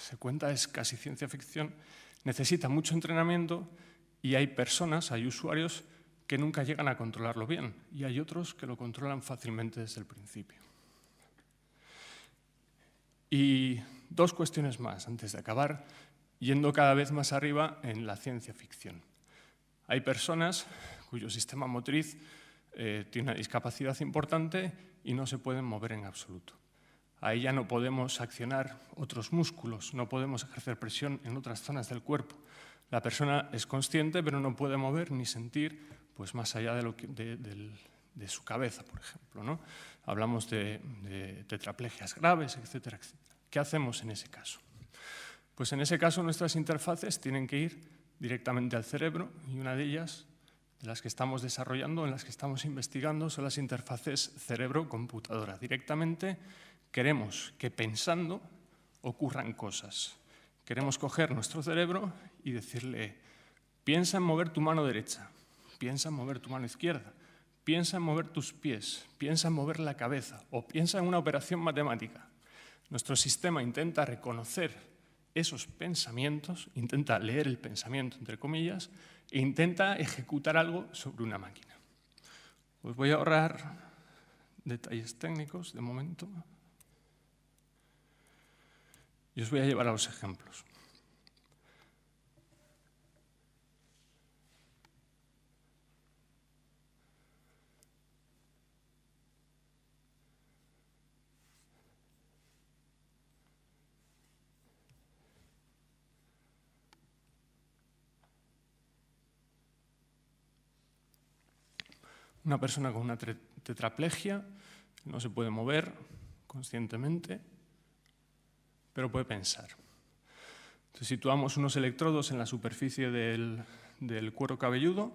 se cuenta, es casi ciencia ficción, necesita mucho entrenamiento y hay personas, hay usuarios que nunca llegan a controlarlo bien y hay otros que lo controlan fácilmente desde el principio. Y dos cuestiones más antes de acabar, yendo cada vez más arriba en la ciencia ficción. Hay personas cuyo sistema motriz tiene una discapacidad importante y no se pueden mover en absoluto. Ahí ya no podemos accionar otros músculos, no podemos ejercer presión en otras zonas del cuerpo. La persona es consciente, pero no puede mover ni sentir pues, más allá de su cabeza, por ejemplo, ¿no? Hablamos de tetraplegias graves, etcétera, etcétera. ¿Qué hacemos en ese caso? Pues en ese caso nuestras interfaces tienen que ir directamente al cerebro y una de ellas de las que estamos desarrollando, en las que estamos investigando, son las interfaces cerebro-computadora. Directamente queremos que pensando ocurran cosas. Queremos coger nuestro cerebro y decirle, piensa en mover tu mano derecha, piensa en mover tu mano izquierda, piensa en mover tus pies, piensa en mover la cabeza o piensa en una operación matemática. Nuestro sistema intenta reconocer esos pensamientos, intenta leer el pensamiento, entre comillas, e intenta ejecutar algo sobre una máquina. Os voy a ahorrar detalles técnicos de momento y os voy a llevar a los ejemplos. Una persona con una tetraplegia no se puede mover conscientemente, pero puede pensar. Entonces, situamos unos electrodos en la superficie del cuero cabelludo,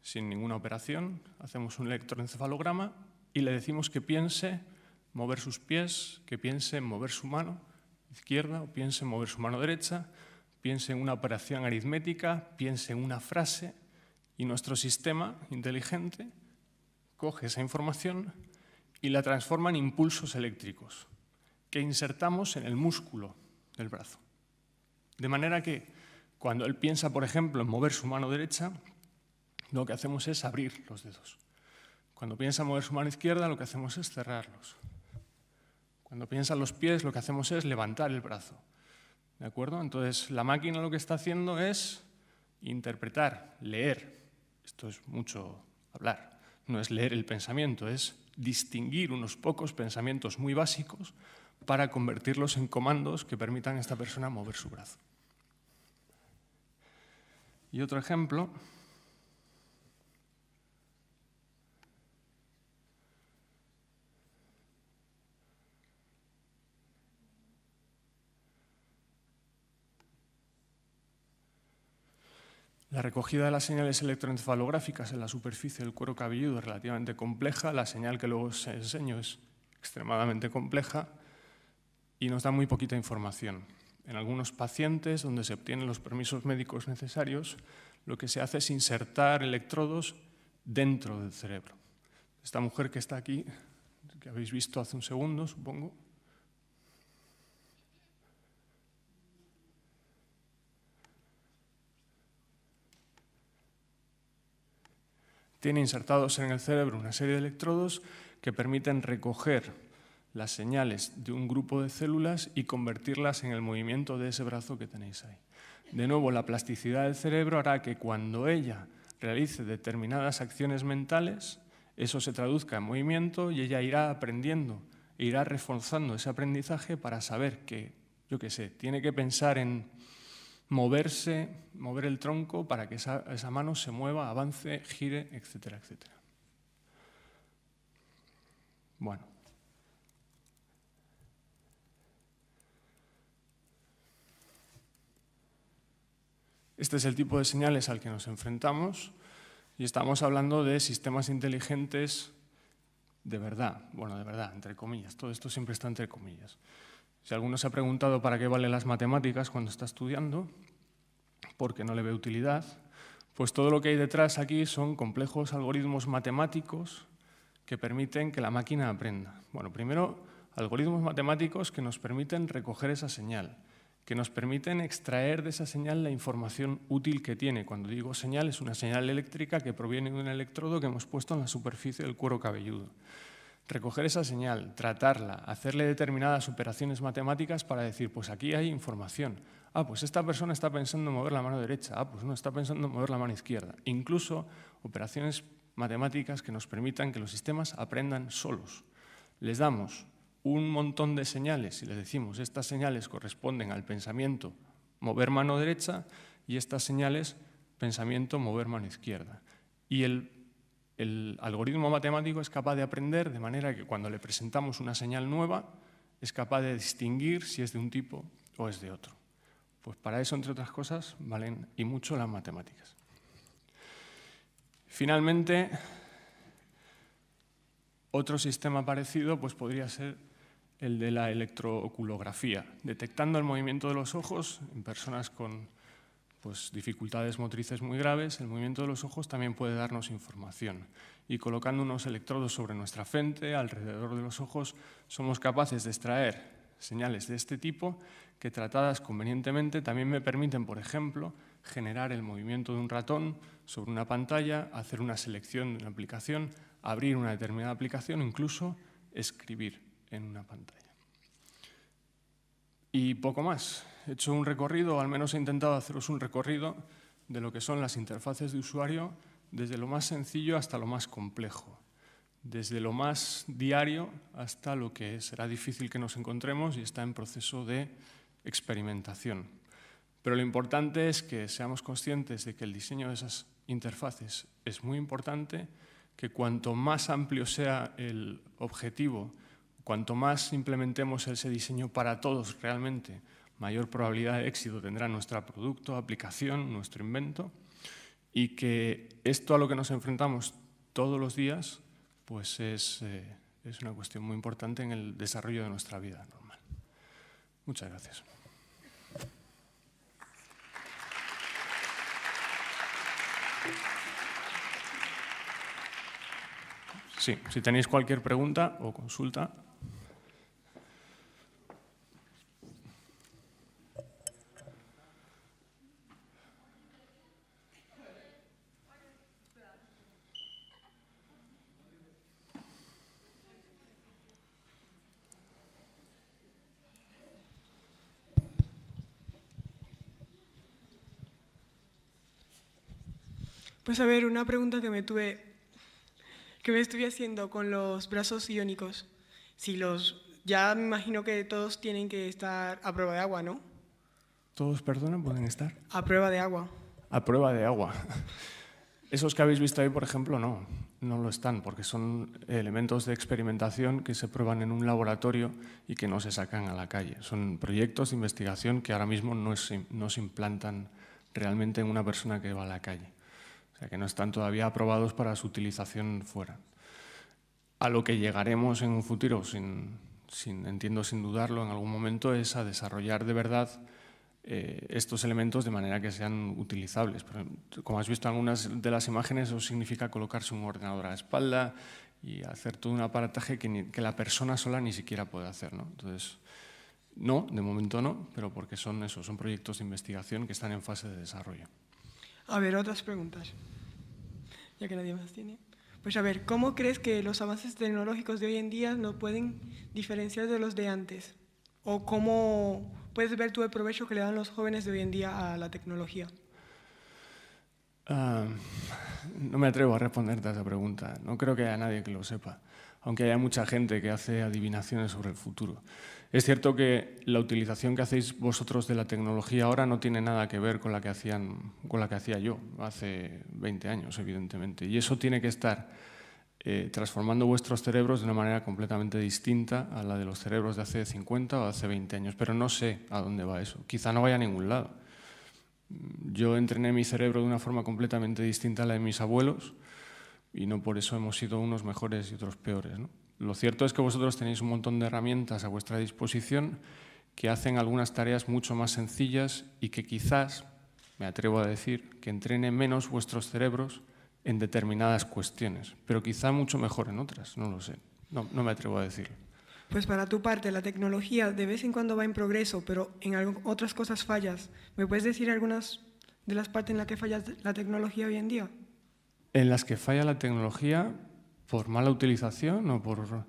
sin ninguna operación, hacemos un electroencefalograma y le decimos que piense mover sus pies, que piense en mover su mano izquierda o piense en mover su mano derecha, piense en una operación aritmética, piense en una frase, y nuestro sistema inteligente coge esa información y la transforma en impulsos eléctricos que insertamos en el músculo del brazo. De manera que cuando él piensa, por ejemplo, en mover su mano derecha, lo que hacemos es abrir los dedos. Cuando piensa en mover su mano izquierda, lo que hacemos es cerrarlos. Cuando piensa en los pies, lo que hacemos es levantar el brazo. ¿De acuerdo? Entonces, la máquina lo que está haciendo es interpretar, leer. Esto es mucho hablar. No es leer el pensamiento, es distinguir unos pocos pensamientos muy básicos para convertirlos en comandos que permitan a esta persona mover su brazo. Y otro ejemplo. La recogida de las señales electroencefalográficas en la superficie del cuero cabelludo es relativamente compleja, la señal que luego os enseño es extremadamente compleja y nos da muy poquita información. En algunos pacientes donde se obtienen los permisos médicos necesarios, lo que se hace es insertar electrodos dentro del cerebro. Esta mujer que está aquí, que habéis visto hace un segundo, supongo, tiene insertados en el cerebro una serie de electrodos que permiten recoger las señales de un grupo de células y convertirlas en el movimiento de ese brazo que tenéis ahí. De nuevo, la plasticidad del cerebro hará que cuando ella realice determinadas acciones mentales, eso se traduzca en movimiento y ella irá aprendiendo e irá reforzando ese aprendizaje para saber que, yo qué sé, tiene que pensar en moverse, mover el tronco para que esa mano se mueva, avance, gire, etcétera, etcétera. Bueno. Este es el tipo de señales al que nos enfrentamos y estamos hablando de sistemas inteligentes de verdad. Bueno, de verdad, entre comillas. Todo esto siempre está entre comillas. Si alguno se ha preguntado para qué valen las matemáticas cuando está estudiando, porque no le ve utilidad, pues todo lo que hay detrás aquí son complejos algoritmos matemáticos que permiten que la máquina aprenda. Bueno, primero, algoritmos matemáticos que nos permiten recoger esa señal, que nos permiten extraer de esa señal la información útil que tiene. Cuando digo señal, es una señal eléctrica que proviene de un electrodo que hemos puesto en la superficie del cuero cabelludo. Recoger esa señal, tratarla, hacerle determinadas operaciones matemáticas para decir, pues aquí hay información. Ah, pues esta persona está pensando en mover la mano derecha. Ah, pues no, está pensando en mover la mano izquierda. Incluso operaciones matemáticas que nos permitan que los sistemas aprendan solos. Les damos un montón de señales y les decimos, estas señales corresponden al pensamiento mover mano derecha y estas señales pensamiento mover mano izquierda. Y el algoritmo matemático es capaz de aprender de manera que cuando le presentamos una señal nueva es capaz de distinguir si es de un tipo o es de otro. Pues para eso, entre otras cosas, valen y mucho las matemáticas. Finalmente, otro sistema parecido pues, podría ser el de la electrooculografía, detectando el movimiento de los ojos en personas con pues, dificultades motrices muy graves. El movimiento de los ojos también puede darnos información, y colocando unos electrodos sobre nuestra frente, alrededor de los ojos, somos capaces de extraer señales de este tipo que, tratadas convenientemente, también me permiten, por ejemplo, generar el movimiento de un ratón sobre una pantalla, hacer una selección de una aplicación, abrir una determinada aplicación o incluso escribir en una pantalla. Y poco más. He hecho un recorrido, o al menos he intentado haceros un recorrido de lo que son las interfaces de usuario, desde lo más sencillo hasta lo más complejo, desde lo más diario hasta lo que será difícil que nos encontremos y está en proceso de experimentación. Pero lo importante es que seamos conscientes de que el diseño de esas interfaces es muy importante, que cuanto más amplio sea el objetivo, cuanto más implementemos ese diseño para todos realmente, mayor probabilidad de éxito tendrá nuestro producto, aplicación, nuestro invento, y que esto a lo que nos enfrentamos todos los días pues es una cuestión muy importante en el desarrollo de nuestra vida normal. Muchas gracias. Sí, si tenéis cualquier pregunta o consulta. Pues a ver, una pregunta que me estuve haciendo con los brazos iónicos. Ya me imagino que todos tienen que estar a prueba de agua, ¿no? ¿Todos, perdona, pueden estar? A prueba de agua. A prueba de agua. Esos que habéis visto ahí, por ejemplo, no lo están, porque son elementos de experimentación que se prueban en un laboratorio y que no se sacan a la calle. Son proyectos de investigación que ahora mismo no se implantan realmente en una persona que va a la calle. O sea, que no están todavía aprobados para su utilización fuera. A lo que llegaremos en un futuro, entiendo sin dudarlo, en algún momento, es a desarrollar de verdad estos elementos de manera que sean utilizables. Pero, como has visto en algunas de las imágenes, eso significa colocarse un ordenador a la espalda y hacer todo un aparataje que la persona sola ni siquiera puede hacer, ¿no? Entonces, no, de momento no, pero porque son proyectos de investigación que están en fase de desarrollo. A ver, otras preguntas, ya que nadie más tiene. Pues a ver, ¿cómo crees que los avances tecnológicos de hoy en día nos pueden diferenciar de los de antes? ¿O cómo puedes ver tú el provecho que le dan los jóvenes de hoy en día a la tecnología? No me atrevo a responderte a esa pregunta. No creo que haya nadie que lo sepa, aunque haya mucha gente que hace adivinaciones sobre el futuro. Es cierto que la utilización que hacéis vosotros de la tecnología ahora no tiene nada que ver con la que hacía yo hace 20 años, evidentemente. Y eso tiene que estar transformando vuestros cerebros de una manera completamente distinta a la de los cerebros de hace 50 o hace 20 años. Pero no sé a dónde va eso. Quizá no vaya a ningún lado. Yo entrené mi cerebro de una forma completamente distinta a la de mis abuelos y no por eso hemos sido unos mejores y otros peores, ¿no? Lo cierto es que vosotros tenéis un montón de herramientas a vuestra disposición que hacen algunas tareas mucho más sencillas y que quizás, me atrevo a decir, que entrenen menos vuestros cerebros en determinadas cuestiones, pero quizá mucho mejor en otras, no lo sé, no me atrevo a decirlo. Pues para tu parte, la tecnología de vez en cuando va en progreso, pero en otras cosas fallas. ¿Me puedes decir algunas de las partes en las que falla la tecnología hoy en día? ¿En las que falla la tecnología por mala utilización o por...?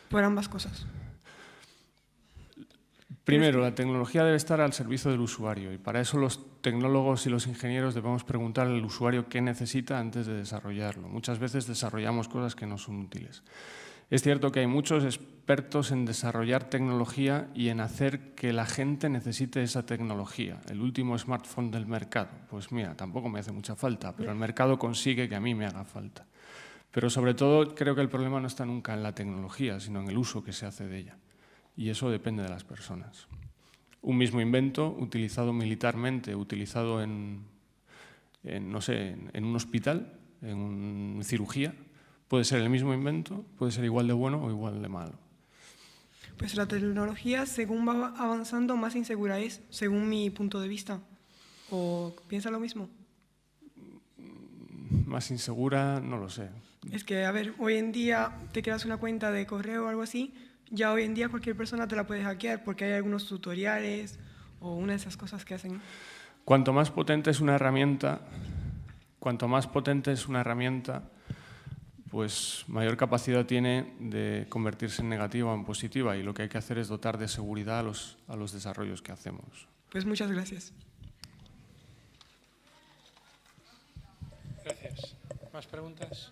Por ambas cosas. Primero, la tecnología debe estar al servicio del usuario y para eso los tecnólogos y los ingenieros debemos preguntar al usuario qué necesita antes de desarrollarlo. Muchas veces desarrollamos cosas que no son útiles. Es cierto que hay muchos expertos en desarrollar tecnología y en hacer que la gente necesite esa tecnología. El último smartphone del mercado, pues mira, tampoco me hace mucha falta, pero el mercado consigue que a mí me haga falta. Pero sobre todo creo que el problema no está nunca en la tecnología, sino en el uso que se hace de ella. Y eso depende de las personas. Un mismo invento utilizado militarmente, utilizado en un hospital, en cirugía, puede ser el mismo invento, puede ser igual de bueno o igual de malo. Pues la tecnología, según va avanzando, más insegura es, según mi punto de vista. ¿O piensa lo mismo? Más insegura, no lo sé. Es que, a ver, hoy en día te creas una cuenta de correo o algo así, ya hoy en día cualquier persona te la puede hackear porque hay algunos tutoriales o una de esas cosas que hacen. Cuanto más potente es una herramienta, pues mayor capacidad tiene de convertirse en negativa o en positiva, y lo que hay que hacer es dotar de seguridad a los desarrollos que hacemos. Pues muchas gracias. Gracias. ¿Más preguntas?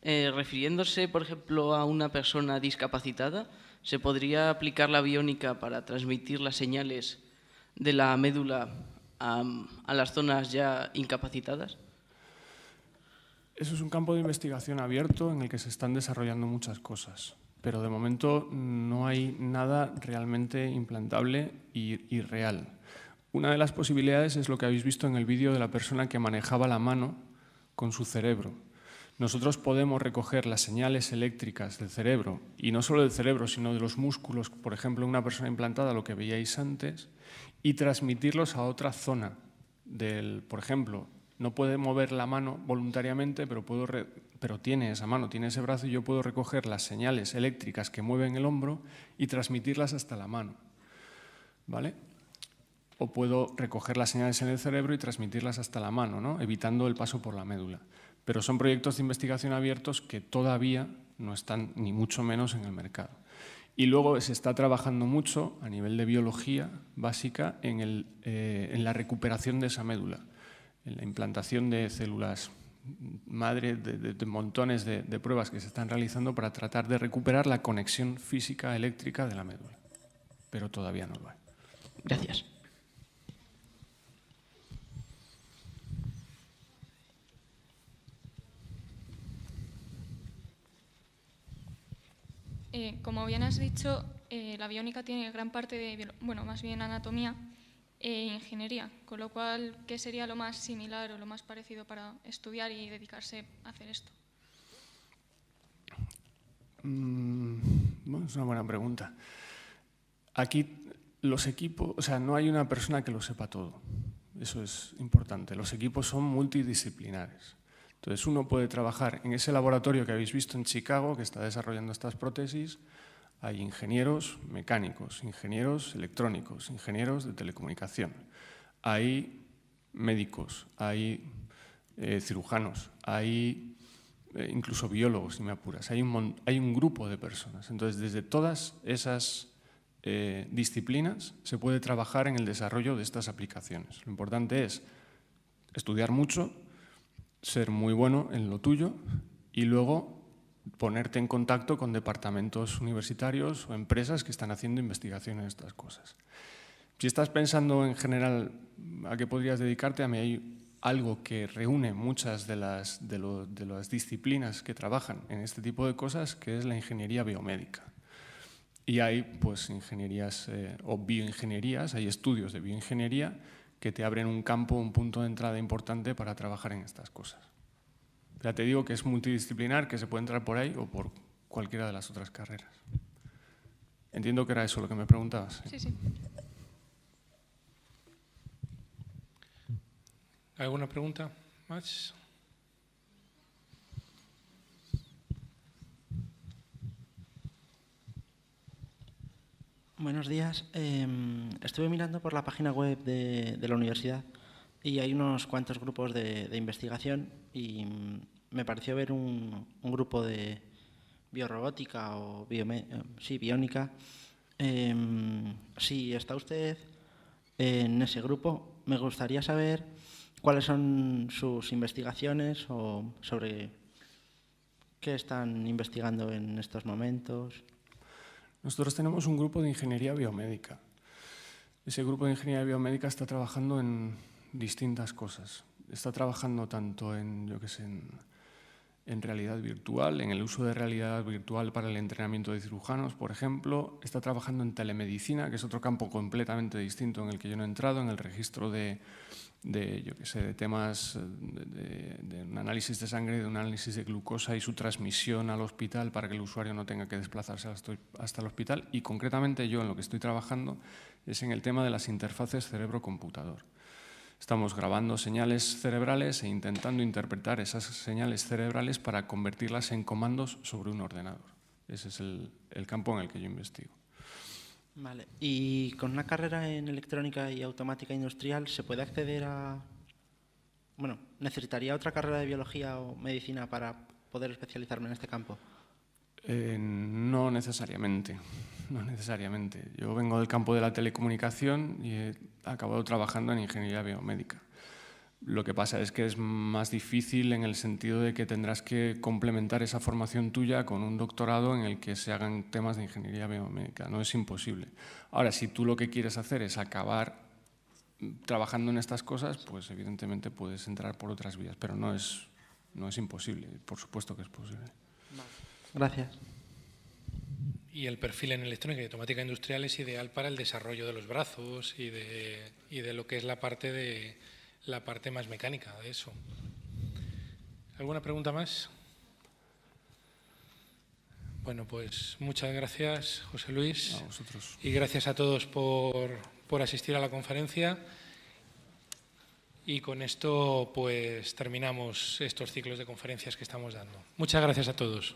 Refiriéndose, por ejemplo, a una persona discapacitada, ¿se podría aplicar la biónica para transmitir las señales de la médula a las zonas ya incapacitadas? Eso es un campo de investigación abierto en el que se están desarrollando muchas cosas, pero de momento no hay nada realmente implantable y real. Una de las posibilidades es lo que habéis visto en el vídeo de la persona que manejaba la mano con su cerebro. Nosotros podemos recoger las señales eléctricas del cerebro, y no solo del cerebro, sino de los músculos, por ejemplo, en una persona implantada, lo que veíais antes, y transmitirlos a otra zona del, por ejemplo, no puede mover la mano voluntariamente, pero tiene esa mano, tiene ese brazo, y yo puedo recoger las señales eléctricas que mueven el hombro y transmitirlas hasta la mano, ¿vale? O puedo recoger las señales en el cerebro y transmitirlas hasta la mano, ¿no? Evitando el paso por la médula. Pero son proyectos de investigación abiertos que todavía no están ni mucho menos en el mercado. Y luego se está trabajando mucho a nivel de biología básica en la recuperación de esa médula, en la implantación de células madre, de montones de pruebas que se están realizando para tratar de recuperar la conexión física eléctrica de la médula. Pero todavía no lo hay. Gracias. Como bien has dicho, la biónica tiene gran parte de, más bien anatomía e ingeniería, con lo cual, ¿qué sería lo más similar o lo más parecido para estudiar y dedicarse a hacer esto? Bueno, es una buena pregunta. Aquí los equipos, o sea, no hay una persona que lo sepa todo. Eso es importante. Los equipos son multidisciplinares. Entonces, uno puede trabajar en ese laboratorio que habéis visto en Chicago, que está desarrollando estas prótesis. Hay ingenieros mecánicos, ingenieros electrónicos, ingenieros de telecomunicación. Hay médicos, hay cirujanos, hay incluso biólogos, si me apuras. Hay un grupo de personas. Entonces, desde todas esas disciplinas se puede trabajar en el desarrollo de estas aplicaciones. Lo importante es estudiar mucho, ser muy bueno en lo tuyo y luego ponerte en contacto con departamentos universitarios o empresas que están haciendo investigación en estas cosas. Si estás pensando en general a qué podrías dedicarte, a mí hay algo que reúne muchas de las disciplinas que trabajan en este tipo de cosas, que es la ingeniería biomédica. Y hay pues ingenierías o bioingenierías, hay estudios de bioingeniería que te abren un campo, un punto de entrada importante para trabajar en estas cosas. Ya te digo que es multidisciplinar, que se puede entrar por ahí o por cualquiera de las otras carreras. Entiendo que era eso lo que me preguntabas. Sí, sí. ¿Alguna pregunta más? Buenos días. Estuve mirando por la página web de la universidad y hay unos cuantos grupos de investigación y me pareció ver un grupo de biorrobótica o biónica. Si está usted en ese grupo, me gustaría saber cuáles son sus investigaciones o sobre qué están investigando en estos momentos. Nosotros tenemos un grupo de ingeniería biomédica. Ese grupo de ingeniería biomédica está trabajando en distintas cosas. Está trabajando tanto en, en realidad virtual, en el uso de realidad virtual para el entrenamiento de cirujanos, por ejemplo. Está trabajando en telemedicina, que es otro campo completamente distinto en el que yo no he entrado, en el registro de temas de un análisis de sangre, de un análisis de glucosa y su transmisión al hospital para que el usuario no tenga que desplazarse hasta el hospital. Y concretamente yo en lo que estoy trabajando es en el tema de las interfaces cerebro-computador. Estamos grabando señales cerebrales e intentando interpretar esas señales cerebrales para convertirlas en comandos sobre un ordenador. Ese es el campo en el que yo investigo. Vale. ¿Y con una carrera en electrónica y automática industrial se puede acceder a... Bueno, ¿necesitaría otra carrera de biología o medicina para poder especializarme en este campo? No necesariamente. No necesariamente. Yo vengo del campo de la telecomunicación y he acabado trabajando en ingeniería biomédica. Lo que pasa es que es más difícil en el sentido de que tendrás que complementar esa formación tuya con un doctorado en el que se hagan temas de ingeniería biomédica. No es imposible. Ahora, si tú lo que quieres hacer es acabar trabajando en estas cosas, pues evidentemente puedes entrar por otras vías, pero no es imposible. Por supuesto que es posible. Gracias. Y el perfil en electrónica y automática industrial es ideal para el desarrollo de los brazos y de lo que es la parte más mecánica de eso. ¿Alguna pregunta más? Bueno, pues muchas gracias, José Luis. A vosotros. Y gracias a todos por asistir a la conferencia. Y con esto pues terminamos estos ciclos de conferencias que estamos dando. Muchas gracias a todos.